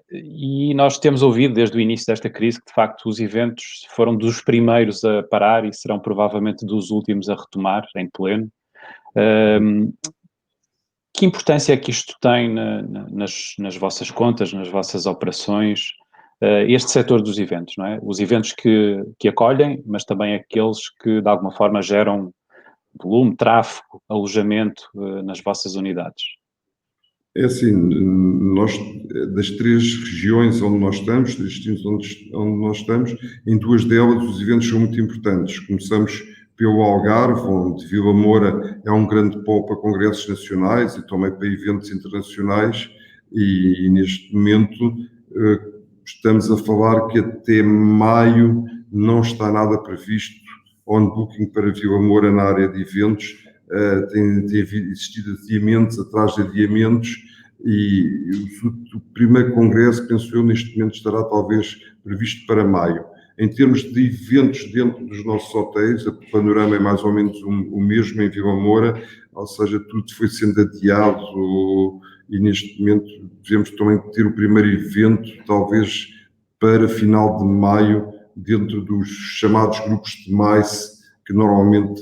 e nós temos ouvido desde o início desta crise que, de facto, os eventos foram dos primeiros a parar e serão provavelmente dos últimos a retomar em pleno. Que importância é que isto tem nas vossas contas, nas vossas operações, este setor dos eventos, não é? Os eventos que acolhem, mas também aqueles que, de alguma forma, geram volume, tráfego, alojamento nas vossas unidades? É assim, nós, das três regiões onde nós estamos, dos destinos onde nós estamos, em duas delas os eventos são muito importantes. Começamos pelo Algarve, onde Vila Moura é um grande polo para congressos nacionais e também para eventos internacionais, e neste momento estamos a falar que até maio não está nada previsto on booking para Vila Moura na área de eventos. Tem existido adiamentos atrás de adiamentos e o primeiro congresso, penso eu, neste momento estará talvez previsto para maio. Em termos de eventos dentro dos nossos hotéis, o panorama é mais ou menos o mesmo em Vila Moura, ou seja, tudo foi sendo adiado e neste momento devemos também ter o primeiro evento, talvez para final de maio, dentro dos chamados grupos de MICE, que normalmente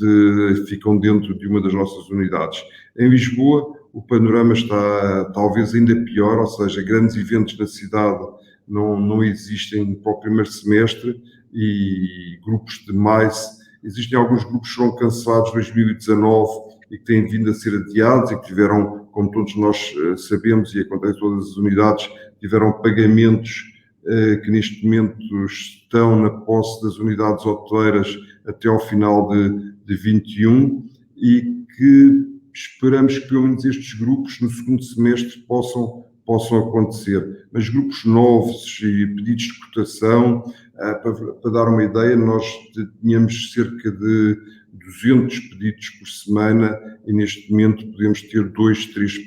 ficam dentro de uma das nossas unidades. Em Lisboa, o panorama está talvez ainda pior, ou seja, grandes eventos na cidade não existem para o primeiro semestre e grupos de MICE, existem alguns grupos que foram cancelados em 2019 e que têm vindo a ser adiados e que tiveram, como todos nós sabemos e acontece em todas as unidades, tiveram pagamentos que neste momento estão na posse das unidades hoteleiras até ao final de 21 e que esperamos que pelo menos estes grupos no segundo semestre possam acontecer. Mas grupos novos e pedidos de cotação, para dar uma ideia, nós tínhamos cerca de 200 pedidos por semana e neste momento podemos ter 2, 3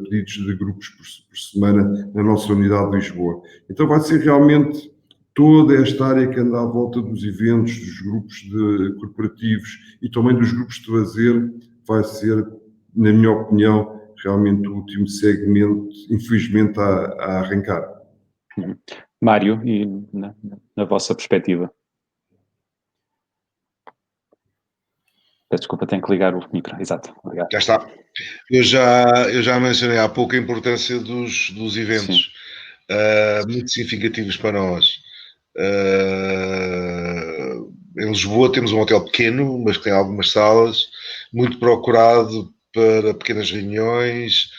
pedidos de grupos por semana na nossa unidade de Lisboa. Então vai ser realmente toda esta área que anda à volta dos eventos, dos grupos corporativos e também dos grupos de lazer, vai ser, na minha opinião, realmente o último segmento, infelizmente, a arrancar. Mário, e na vossa perspectiva? Peço desculpa, tenho que ligar o micro. Exato, obrigado. Já está. Eu já mencionei há pouco a importância dos eventos, muito significativos para nós. Em Lisboa temos um hotel pequeno, mas que tem algumas salas, muito procurado para pequenas reuniões,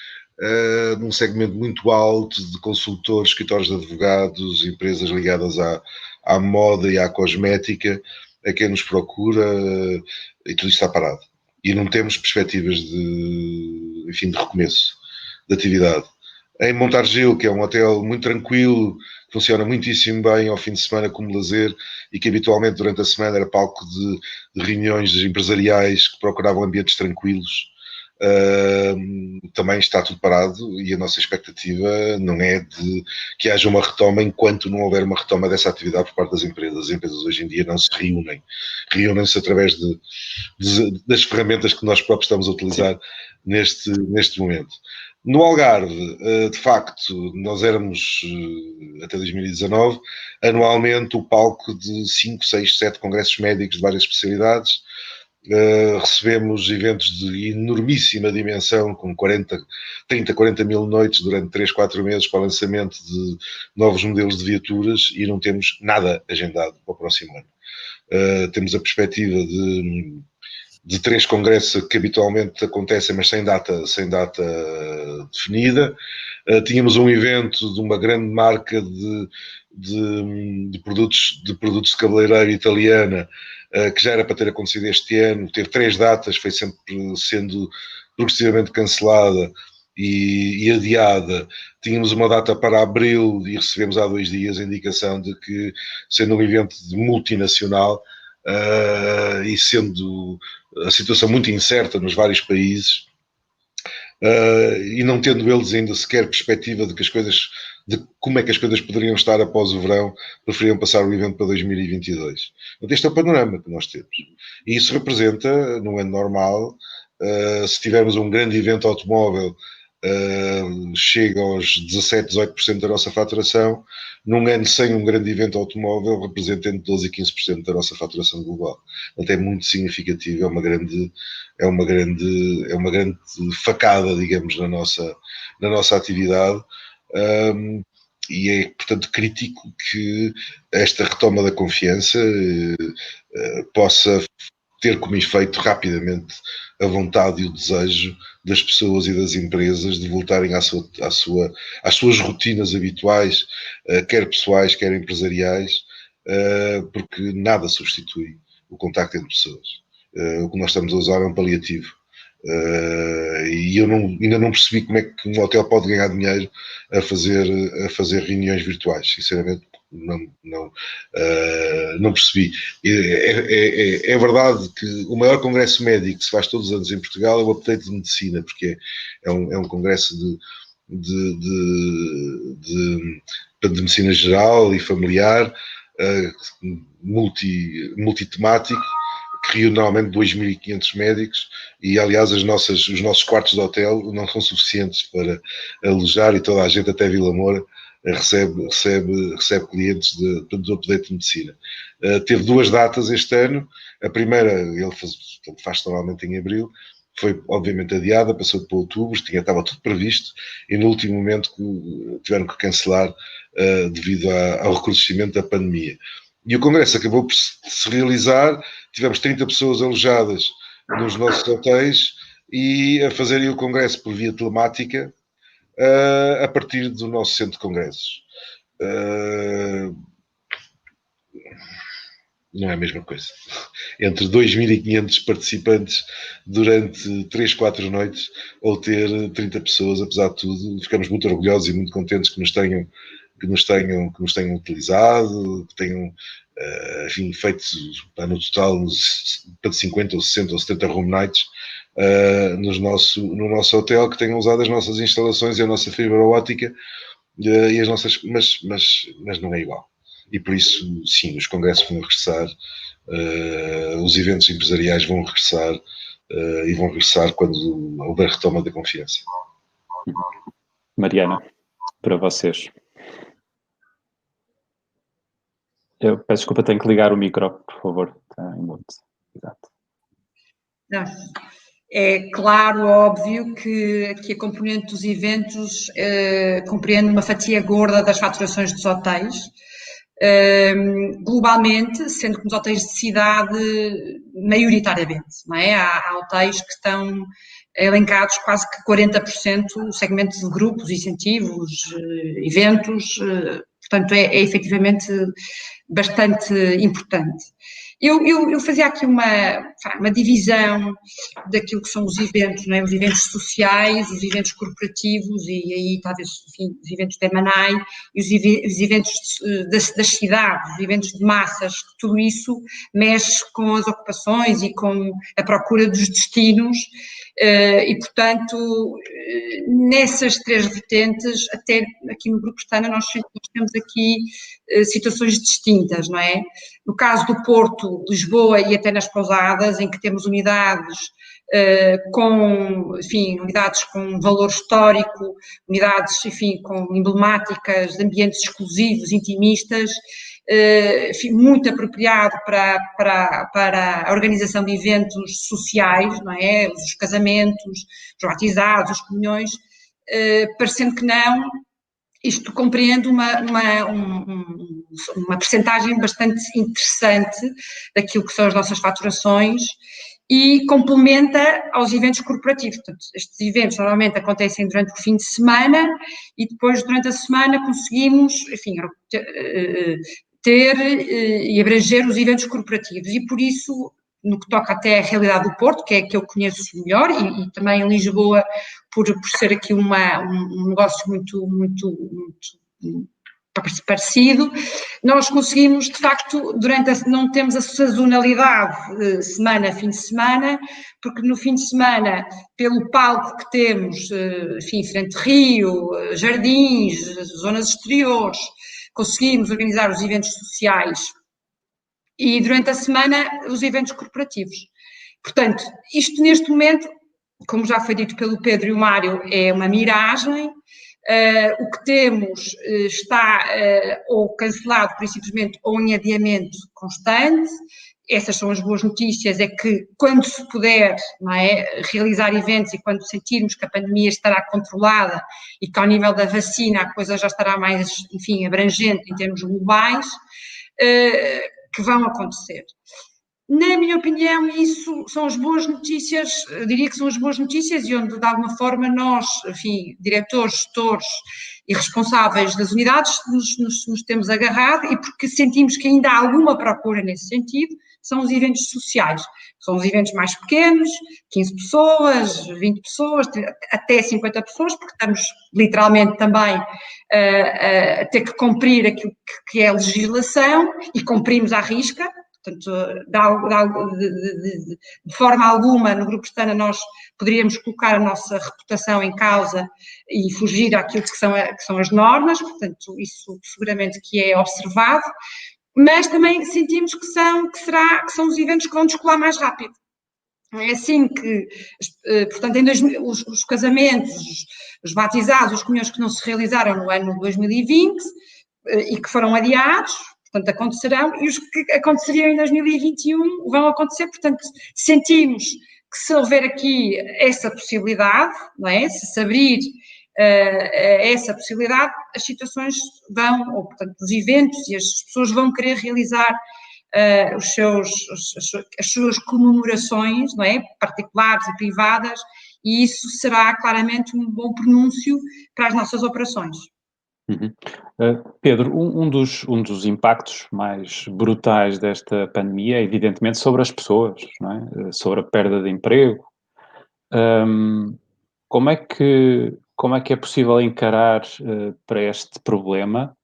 num segmento muito alto de consultores, escritórios de advogados, empresas ligadas à moda e à cosmética, a quem nos procura, e tudo isto está parado. E não temos perspectivas de recomeço de atividade. Em Montargil, que é um hotel muito tranquilo, funciona muitíssimo bem ao fim de semana como lazer e que habitualmente durante a semana era palco de reuniões empresariais que procuravam ambientes tranquilos, também está tudo parado e a nossa expectativa não é de que haja uma retoma enquanto não houver uma retoma dessa atividade por parte das empresas. As empresas hoje em dia não se reúnem-se através das ferramentas que nós próprios estamos a utilizar neste momento. No Algarve, de facto, nós éramos, até 2019, anualmente o palco de 5, 6, 7 congressos médicos de várias especialidades. Recebemos eventos de enormíssima dimensão, com 30, 40 mil noites durante 3, 4 meses para o lançamento de novos modelos de viaturas e não temos nada agendado para o próximo ano. Temos a perspectiva de 3 congressos que habitualmente acontecem, mas sem data definida. Tínhamos um evento de uma grande marca de produtos de cabeleireiro italiana, que já era para ter acontecido este ano, teve 3 datas, foi sempre sendo progressivamente cancelada e adiada. Tínhamos uma data para abril e recebemos há 2 dias a indicação de que, sendo um evento multinacional, e sendo a situação muito incerta nos vários países, e não tendo eles ainda sequer perspectiva de como é que as coisas poderiam estar após o verão, preferiam passar o evento para 2022. Então, este é o panorama que nós temos. E isso representa, num ano normal, se tivermos um grande evento automóvel, chega aos 17, 18% da nossa faturação. Num ano sem um grande evento automóvel, representa entre 12% e 15% da nossa faturação global. Portanto, é muito significativo, é uma grande facada, digamos, na nossa atividade. E é, portanto, crítico que esta retoma da confiança possa ter como efeito rapidamente a vontade e o desejo das pessoas e das empresas de voltarem às suas rotinas habituais, quer pessoais, quer empresariais, porque nada substitui o contacto entre pessoas. O que nós estamos a usar é um paliativo. E eu ainda não percebi como é que um hotel pode ganhar dinheiro a fazer reuniões virtuais. Sinceramente, não percebi. É verdade que o maior congresso médico que se faz todos os anos em Portugal é o Update de Medicina, porque é um congresso de medicina geral e familiar, multitemático, que reúne normalmente 2.500 médicos e, aliás, os nossos quartos de hotel não são suficientes para alojar e toda a gente, até Vila Moura, recebe clientes do Update de Medicina. Teve 2 datas este ano. A primeira, ele faz normalmente em abril, foi obviamente adiada, passou para outubro, estava tudo previsto e no último momento tiveram que cancelar devido ao recrudescimento da pandemia. E o congresso acabou por se realizar, tivemos 30 pessoas alojadas nos nossos hotéis e a fazerem o congresso por via telemática, a partir do nosso centro de congressos. Não é a mesma coisa. Entre 2.500 participantes durante 3, 4 noites, ou ter 30 pessoas, apesar de tudo, ficamos muito orgulhosos e muito contentes que nos tenham utilizado, que tenham feito no total para 50 ou 60 ou 70 room nights no nosso hotel, que tenham usado as nossas instalações e a nossa fibra óptica e as nossas, mas não é igual. E por isso, sim, os congressos vão regressar, os eventos empresariais vão regressar, e vão regressar quando houver retoma da confiança. Mariana, para vocês. Eu peço desculpa, tenho que ligar o micro, por favor. Está em mute. Exato. Não. É claro, óbvio, que aqui a componente dos eventos compreende uma fatia gorda das faturações dos hotéis. Globalmente, sendo que nos hotéis de cidade, maioritariamente, não é? Há hotéis que estão elencados quase que 40% o segmento de grupos, incentivos, eventos, portanto é efetivamente bastante importante. Eu fazia aqui uma divisão daquilo que são os eventos, não é? Os eventos sociais, os eventos corporativos e aí talvez, enfim, os eventos de M&A e os eventos das cidades, os eventos de massas, tudo isso mexe com as ocupações e com a procura dos destinos e, portanto, nessas três vertentes, até aqui no Grupo Pestana nós temos aqui situações distintas, não é? No caso do Porto, Lisboa e até nas pousadas, em que temos unidades unidades com valor histórico, unidades, enfim, com emblemáticas, ambientes exclusivos, intimistas, enfim, muito apropriado para a organização de eventos sociais, não é? Os casamentos, os batizados, as comunhões, parecendo que não, isto compreende uma percentagem bastante interessante daquilo que são as nossas faturações e complementa aos eventos corporativos. Portanto, estes eventos normalmente acontecem durante o fim de semana e depois, durante a semana, conseguimos, enfim, ter e abranger os eventos corporativos e, por isso, no que toca até à realidade do Porto, que é a que eu conheço melhor, e também em Lisboa, por ser aqui um negócio muito parecido, nós conseguimos, de facto, não temos a sazonalidade semana, fim de semana, porque no fim de semana, pelo palco que temos, enfim, frente Rio, jardins, zonas exteriores, conseguimos organizar os eventos sociais e durante a semana os eventos corporativos. Portanto, isto neste momento, como já foi dito pelo Pedro e o Mário, é uma miragem. O que temos está ou cancelado, por simplesmente, ou em adiamento constante. Essas são as boas notícias, é que quando se puder, não é, realizar eventos e quando sentirmos que a pandemia estará controlada e que ao nível da vacina a coisa já estará mais, enfim, abrangente em termos globais, que vão acontecer. Na minha opinião, isso são as boas notícias, eu diria que são as boas notícias e onde, de alguma forma, nós, enfim, diretores, gestores e responsáveis das unidades, nos temos agarrado e porque sentimos que ainda há alguma procura nesse sentido, são os eventos sociais. São os eventos mais pequenos, 15 pessoas, 20 pessoas, até 50 pessoas, porque estamos literalmente também a ter que cumprir aquilo que é a legislação e cumprimos à risca. Portanto, de forma alguma, no Grupo Pestana, nós poderíamos colocar a nossa reputação em causa e fugir àquilo que são as normas, portanto, isso seguramente que é observado, mas também sentimos que são os eventos que vão descolar mais rápido. É assim que, portanto, os casamentos, os batizados, os comunhões que não se realizaram no ano 2020 e que foram adiados, portanto, acontecerão, e os que aconteceriam em 2021 vão acontecer, portanto, sentimos que se houver aqui essa possibilidade, não é? Se abrir essa possibilidade, as situações ou, portanto, os eventos e as pessoas vão querer realizar as suas comemorações, não é? Particulares e privadas, e isso será claramente um bom pronúncio para as nossas operações. Uhum. Pedro, um dos impactos mais brutais desta pandemia é evidentemente sobre as pessoas, não é? Sobre a perda de emprego. Como é que é possível encarar para este problema,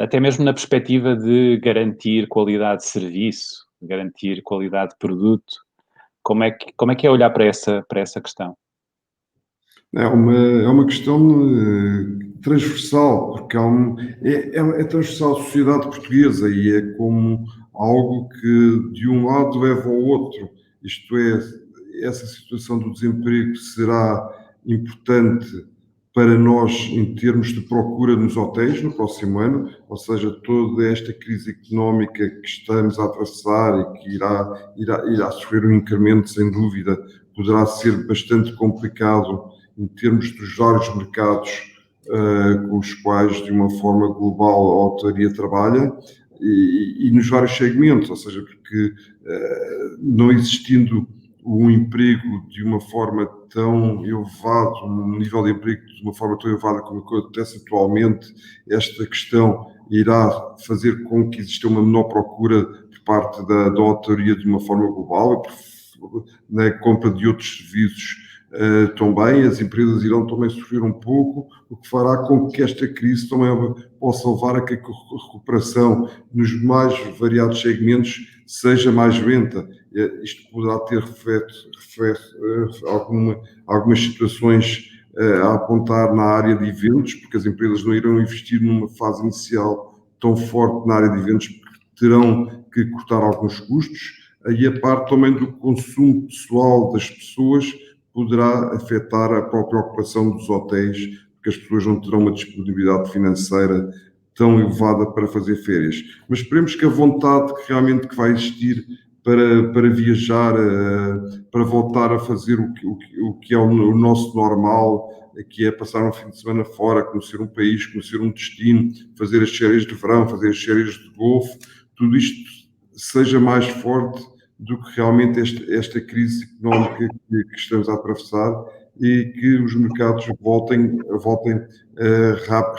até mesmo na perspectiva de garantir qualidade de serviço, garantir qualidade de produto? Como é que é olhar para essa questão? É uma questão transversal, porque é transversal à sociedade portuguesa e é como algo que de um lado leva ao outro. Isto é, essa situação do desemprego será importante para nós em termos de procura nos hotéis no próximo ano, ou seja, toda esta crise económica que estamos a atravessar e que irá sofrer um incremento, sem dúvida, poderá ser bastante complicado em termos dos vários mercados com os quais, de uma forma global, a hotelaria trabalha e nos vários segmentos, ou seja, porque não existindo um emprego de uma forma tão elevada, um nível de emprego de uma forma tão elevada como acontece atualmente, esta questão irá fazer com que exista uma menor procura por parte da hotelaria de uma forma global, na compra de outros serviços também, as empresas irão também sofrer um pouco, o que fará com que esta crise também possa levar a que a recuperação nos mais variados segmentos seja mais lenta. Isto poderá ter algumas situações a apontar na área de eventos, porque as empresas não irão investir numa fase inicial tão forte na área de eventos, porque terão que cortar alguns custos. Aí a parte também do consumo pessoal das pessoas poderá afetar a própria ocupação dos hotéis, porque as pessoas não terão uma disponibilidade financeira tão elevada para fazer férias. Mas esperemos que a vontade que realmente vai existir para viajar, para voltar a fazer o que é o nosso normal, que é passar um fim de semana fora, conhecer um país, conhecer um destino, fazer as férias de verão, fazer as férias de golfe, tudo isto seja mais forte do que realmente esta crise económica que estamos a atravessar e que os mercados voltem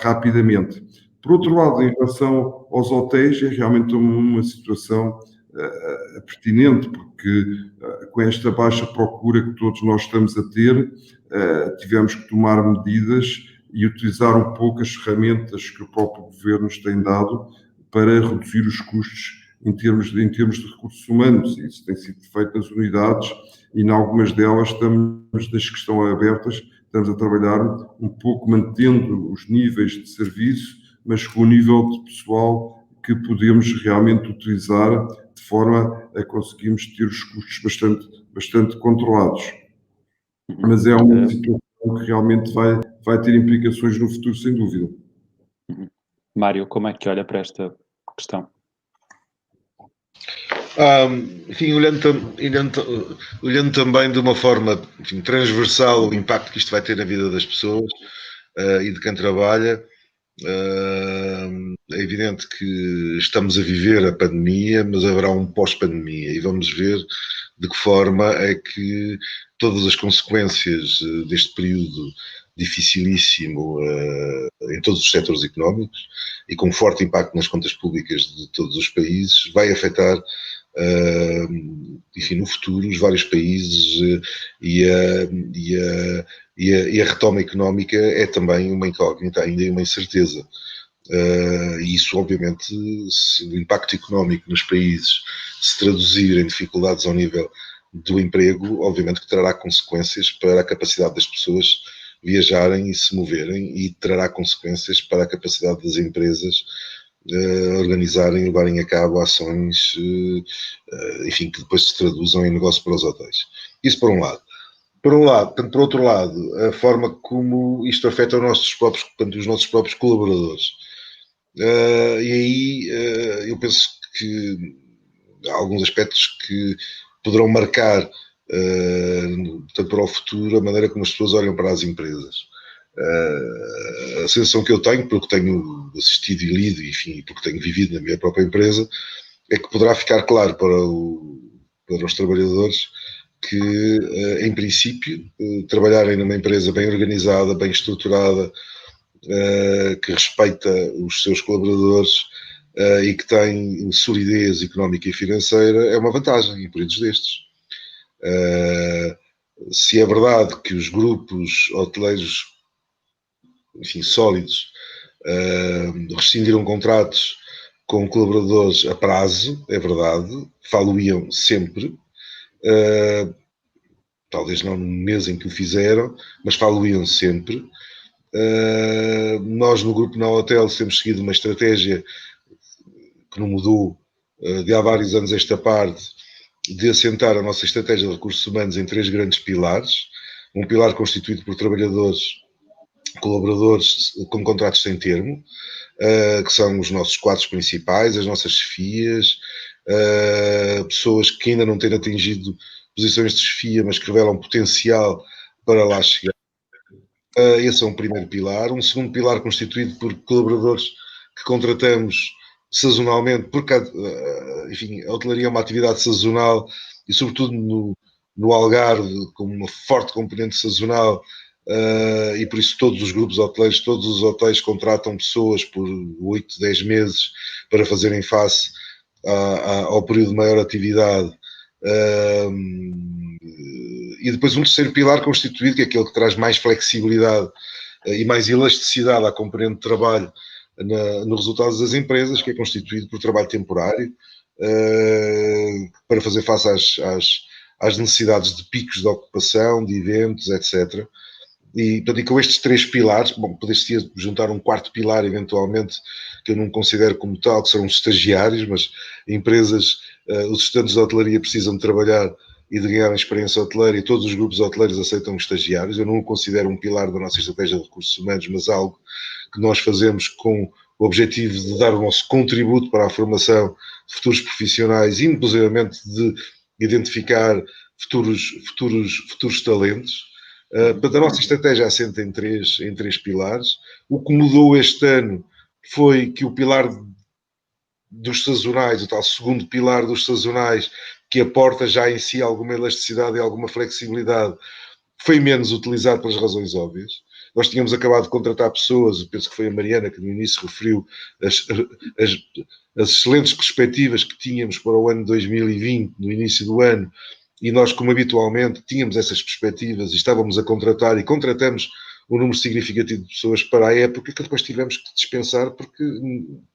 rapidamente. Por outro lado, em relação aos hotéis, é realmente uma situação pertinente, porque com esta baixa procura que todos nós estamos a ter, tivemos que tomar medidas e utilizar um pouco as ferramentas que o próprio governo nos tem dado para reduzir os custos em termos de recursos humanos. Isso tem sido feito nas unidades e em algumas delas das que estão abertas, estamos a trabalhar um pouco mantendo os níveis de serviço, mas com o nível de pessoal que podemos realmente utilizar de forma a conseguirmos ter os custos bastante controlados. Mas é uma situação que realmente vai ter implicações no futuro, sem dúvida. Mário, como é que olha para esta questão? Enfim, olhando também de uma forma transversal o impacto que isto vai ter na vida das pessoas e de quem trabalha, é evidente que estamos a viver a pandemia, mas haverá um pós-pandemia e vamos ver de que forma é que todas as consequências deste período dificilíssimo em todos os setores económicos e com forte impacto nas contas públicas de todos os países vai afetar enfim, no futuro os vários países e a retoma económica é também uma incógnita ainda e uma incerteza. E isso, obviamente, se o impacto económico nos países se traduzir em dificuldades ao nível do emprego, obviamente que trará consequências para a capacidade das pessoas viajarem e se moverem e trará consequências para a capacidade das empresas organizarem e levarem a cabo ações, enfim, que depois se traduzam em negócio para os hotéis. Isso por um lado. Por outro lado, a forma como isto afeta os nossos próprios colaboradores. E aí eu penso que há alguns aspectos que poderão marcar, portanto, para o futuro, a maneira como as pessoas olham para as empresas. A sensação que eu tenho, pelo que tenho assistido e lido, enfim, porque tenho vivido na minha própria empresa, é que poderá ficar claro para os trabalhadores que, em princípio, trabalharem numa empresa bem organizada, bem estruturada, que respeita os seus colaboradores e que tem solidez económica e financeira, é uma vantagem em períodos destes. Se é verdade que os grupos hoteleiros, enfim, sólidos, rescindiram contratos com colaboradores a prazo, é verdade, falo-iam sempre, talvez não no mês em que o fizeram, mas falo-iam sempre. Nós no Grupo Now Hotels temos seguido uma estratégia que não mudou de há vários anos esta parte, de assentar a nossa estratégia de recursos humanos em 3 grandes pilares. Um pilar constituído por trabalhadores colaboradores com contratos sem termo, que são os nossos quadros principais, as nossas chefias, pessoas que ainda não têm atingido posições de chefia, mas que revelam potencial para lá chegar. Esse é um primeiro pilar. Um segundo pilar constituído por colaboradores que contratamos sazonalmente, porque, enfim, a hotelaria é uma atividade sazonal e, sobretudo, no Algarve, com uma forte componente sazonal, e por isso todos os grupos hoteleiros, todos os hotéis contratam pessoas por 8, 10 meses para fazerem face ao período de maior atividade. E depois um terceiro pilar constituído, que é aquele que traz mais flexibilidade e mais elasticidade à componente de trabalho nos resultados das empresas, que é constituído por trabalho temporário, para fazer face às necessidades de picos de ocupação, de eventos, etc. E, portanto, com estes três pilares, poder-se juntar um quarto pilar, eventualmente, que eu não considero como tal, que serão os estagiários, mas empresas, os estudantes de hotelaria precisam de trabalhar e de ganhar experiência hoteleira, e todos os grupos hoteleiros aceitam estagiários. Eu não o considero um pilar da nossa estratégia de recursos humanos, mas algo que nós fazemos com o objetivo de dar o nosso contributo para a formação de futuros profissionais, inclusivamente de identificar futuros talentos. Portanto, a nossa estratégia assenta em três pilares. O que mudou este ano foi que o pilar dos sazonais, o tal segundo pilar dos sazonais, que aporta já em si alguma elasticidade e alguma flexibilidade, foi menos utilizado pelas razões óbvias. Nós tínhamos acabado de contratar pessoas, penso que foi a Mariana que no início referiu as excelentes perspectivas que tínhamos para o ano 2020, no início do ano, e nós, como habitualmente, tínhamos essas perspectivas e estávamos a contratar e contratamos um número significativo de pessoas para a época que depois tivemos que dispensar porque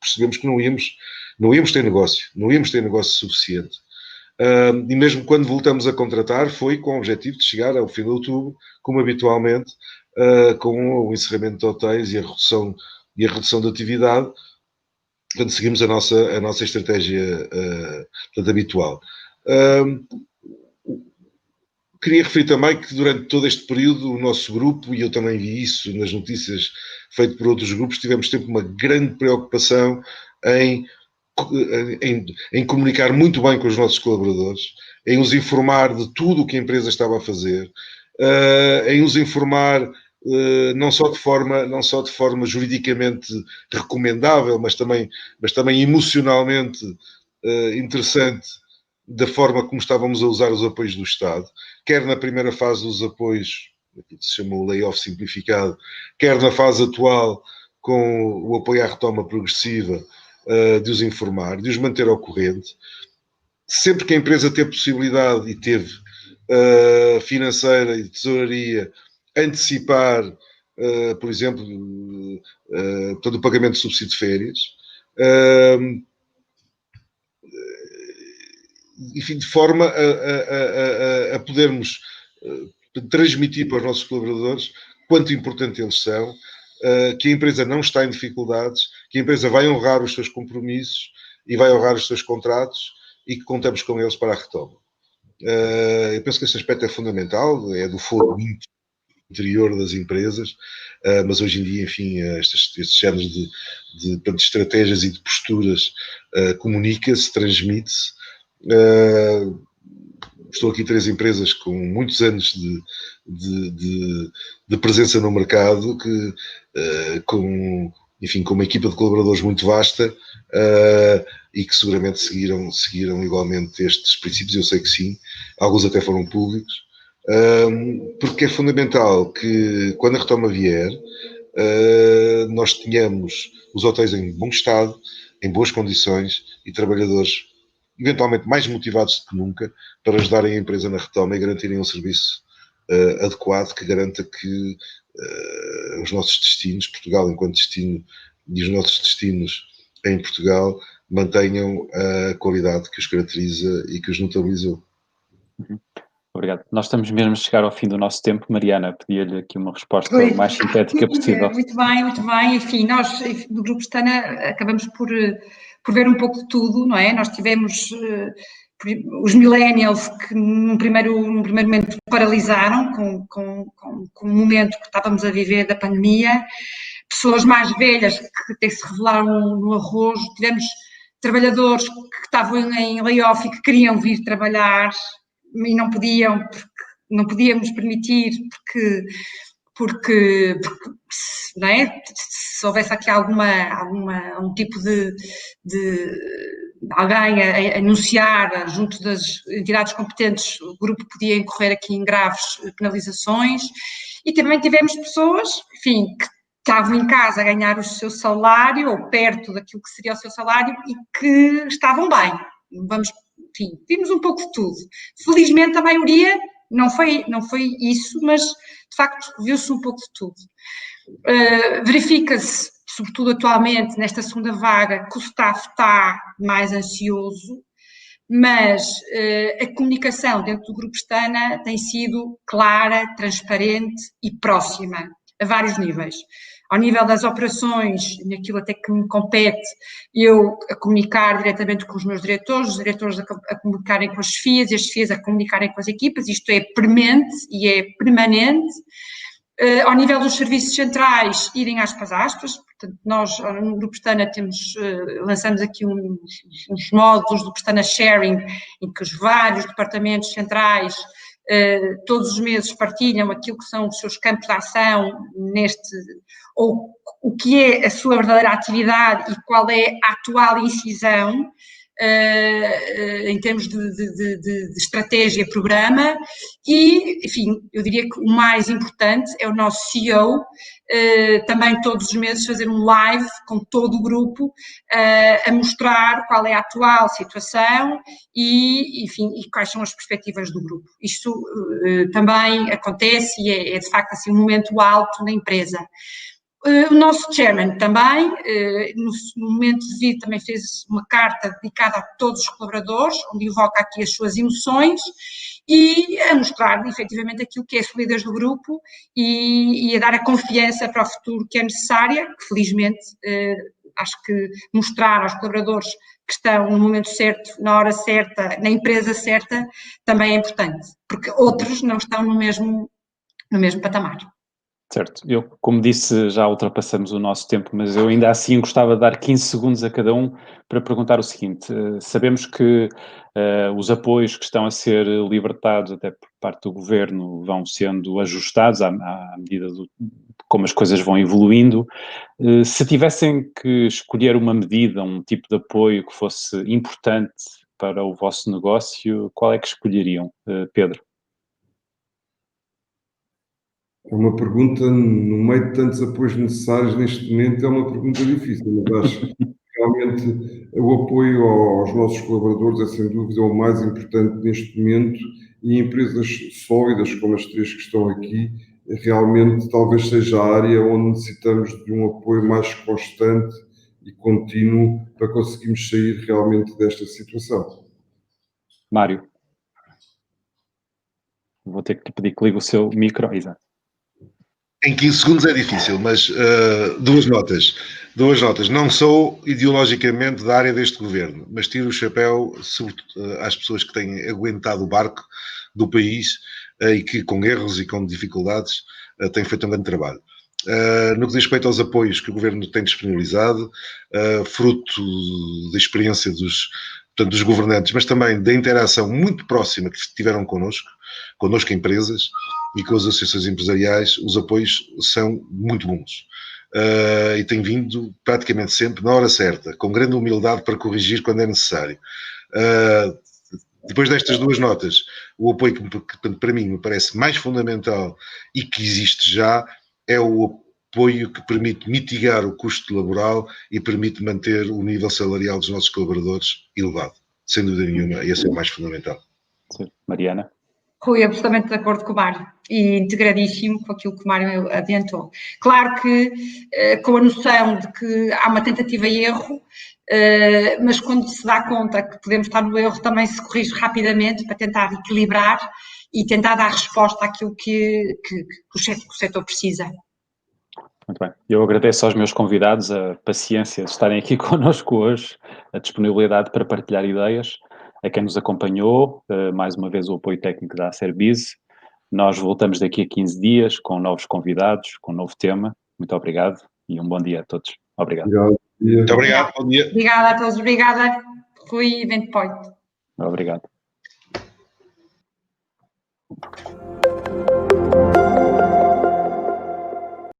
percebemos que não íamos ter negócio suficiente. E mesmo quando voltamos a contratar, foi com o objetivo de chegar ao fim de outubro, como habitualmente, com o encerramento de hotéis e a redução da atividade. Portanto, seguimos a nossa estratégia habitual. Queria referir também que durante todo este período o nosso grupo, e eu também vi isso nas notícias feitas por outros grupos, tivemos sempre uma grande preocupação em comunicar muito bem com os nossos colaboradores, em os informar de tudo o que a empresa estava a fazer, em os informar não só de forma juridicamente recomendável, mas também emocionalmente interessante, da forma como estávamos a usar os apoios do Estado, quer na primeira fase dos apoios, que se chamou layoff simplificado, quer na fase atual com o apoio à retoma progressiva, de os informar, de os manter ao corrente. Sempre que a empresa teve possibilidade, e teve financeira e de tesouraria, antecipar, por exemplo, todo o pagamento de subsídio de férias, enfim, de forma a podermos transmitir para os nossos colaboradores quanto importante eles são, que a empresa não está em dificuldades, que a empresa vai honrar os seus compromissos e vai honrar os seus contratos e que contamos com eles para a retoma. Eu penso que esse aspecto é fundamental, é do foro interior das empresas, mas hoje em dia, enfim, estes géneros de estratégias e de posturas comunica-se, transmite-se. Estou aqui 3 empresas com muitos anos de presença no mercado, com uma equipa de colaboradores muito vasta, e que seguramente seguiram igualmente estes princípios. Eu sei que sim, alguns até foram públicos, porque é fundamental que quando a retoma vier, nós tenhamos os hotéis em bom estado, em boas condições e trabalhadores eventualmente mais motivados do que nunca para ajudarem a empresa na retoma e garantirem um serviço adequado que garanta que os nossos destinos, Portugal enquanto destino e os nossos destinos em Portugal, mantenham a qualidade que os caracteriza e que os notabilizou. Obrigado. Nós estamos mesmo a chegar ao fim do nosso tempo. Mariana, pedia-lhe aqui uma resposta mais sintética possível. Muito bem. Enfim, nós do Grupo Stana acabamos por ver um pouco de tudo, não é? Nós tivemos os millennials que num primeiro momento paralisaram com o momento que estávamos a viver da pandemia, pessoas mais velhas que até se revelaram no arrojo, tivemos trabalhadores que estavam em layoff e que queriam vir trabalhar e não podiam, porque não podíamos permitir, porque não é? Se houvesse aqui algum tipo de alguém a anunciar junto das entidades competentes, o grupo podia incorrer aqui em graves penalizações, e também tivemos pessoas, enfim, que estavam em casa a ganhar o seu salário, ou perto daquilo que seria o seu salário, e que estavam bem. Enfim, vimos um pouco de tudo. Felizmente a maioria não foi isso, mas de facto viu-se um pouco de tudo. Verifica-se, sobretudo atualmente, nesta segunda vaga, que o staff está mais ansioso, mas a comunicação dentro do Grupo Pestana tem sido clara, transparente e próxima, a vários níveis. Ao nível das operações, naquilo até que me compete, eu a comunicar diretamente com os meus diretores, os diretores a comunicarem com as chefias e as chefias a comunicarem com as equipas, isto é premente e é permanente. Ao nível dos serviços centrais, irem aspas, portanto, nós no Grupo Pestana lançamos aqui uns módulos do Pestana Sharing, em que os vários departamentos centrais todos os meses partilham aquilo que são os seus campos de ação ou o que é a sua verdadeira atividade e qual é a atual incisão em termos de estratégia, programa, e, enfim, eu diria que o mais importante é o nosso CEO, também todos os meses fazer um live com todo o grupo, a mostrar qual é a atual situação e, enfim, e quais são as perspectivas do grupo. Isto também acontece e é de facto assim um momento alto na empresa. O nosso chairman também, no momento devido, também fez uma carta dedicada a todos os colaboradores, onde invoca aqui as suas emoções e a mostrar efetivamente aquilo que é a solidez do grupo e a dar a confiança para o futuro que é necessária, que felizmente acho que mostrar aos colaboradores que estão no momento certo, na hora certa, na empresa certa, também é importante, porque outros não estão no mesmo patamar. Certo, eu, como disse, já ultrapassamos o nosso tempo, mas eu ainda assim gostava de dar 15 segundos a cada um para perguntar o seguinte. Sabemos que os apoios que estão a ser libertados até por parte do Governo vão sendo ajustados à medida de como as coisas vão evoluindo. Se tivessem que escolher uma medida, um tipo de apoio que fosse importante para o vosso negócio, qual é que escolheriam, Pedro? É uma pergunta, no meio de tantos apoios necessários neste momento, é uma pergunta difícil, mas acho que realmente o apoio aos nossos colaboradores é sem dúvida o mais importante neste momento, e empresas sólidas como as três que estão aqui, realmente talvez seja a área onde necessitamos de um apoio mais constante e contínuo para conseguirmos sair realmente desta situação. Mário, vou ter que pedir que ligue o seu micro. Exato. Em 15 segundos é difícil, mas duas notas. Não sou ideologicamente da área deste governo, mas tiro o chapéu sobretudo às pessoas que têm aguentado o barco do país e que, com erros e com dificuldades, têm feito um grande trabalho. No que diz respeito aos apoios que o governo tem disponibilizado, fruto da experiência dos governantes, mas também da interação muito próxima que tiveram connosco empresas, e com as associações empresariais, os apoios são muito bons. E tem vindo praticamente sempre na hora certa, com grande humildade para corrigir quando é necessário. Depois destas duas notas, o apoio que para mim me parece mais fundamental e que existe já é o apoio que permite mitigar o custo laboral e permite manter o nível salarial dos nossos colaboradores elevado. Sem dúvida nenhuma, esse é o mais fundamental. Sim. Mariana? Rui, absolutamente de acordo com o Mário e integradíssimo com aquilo que o Mário adiantou. Claro que com a noção de que há uma tentativa e erro, mas quando se dá conta que podemos estar no erro, também se corrige rapidamente para tentar equilibrar e tentar dar resposta àquilo que o setor precisa. Muito bem. Eu agradeço aos meus convidados a paciência de estarem aqui connosco hoje, a disponibilidade para partilhar ideias. a quem nos acompanhou, mais uma vez o apoio técnico da Acerbiz. Nós voltamos daqui a 15 dias com novos convidados, com um novo tema. Muito obrigado e um bom dia a todos. Obrigado. Muito obrigado, bom dia. Obrigada a todos, obrigada. Rui Event Point. Obrigado.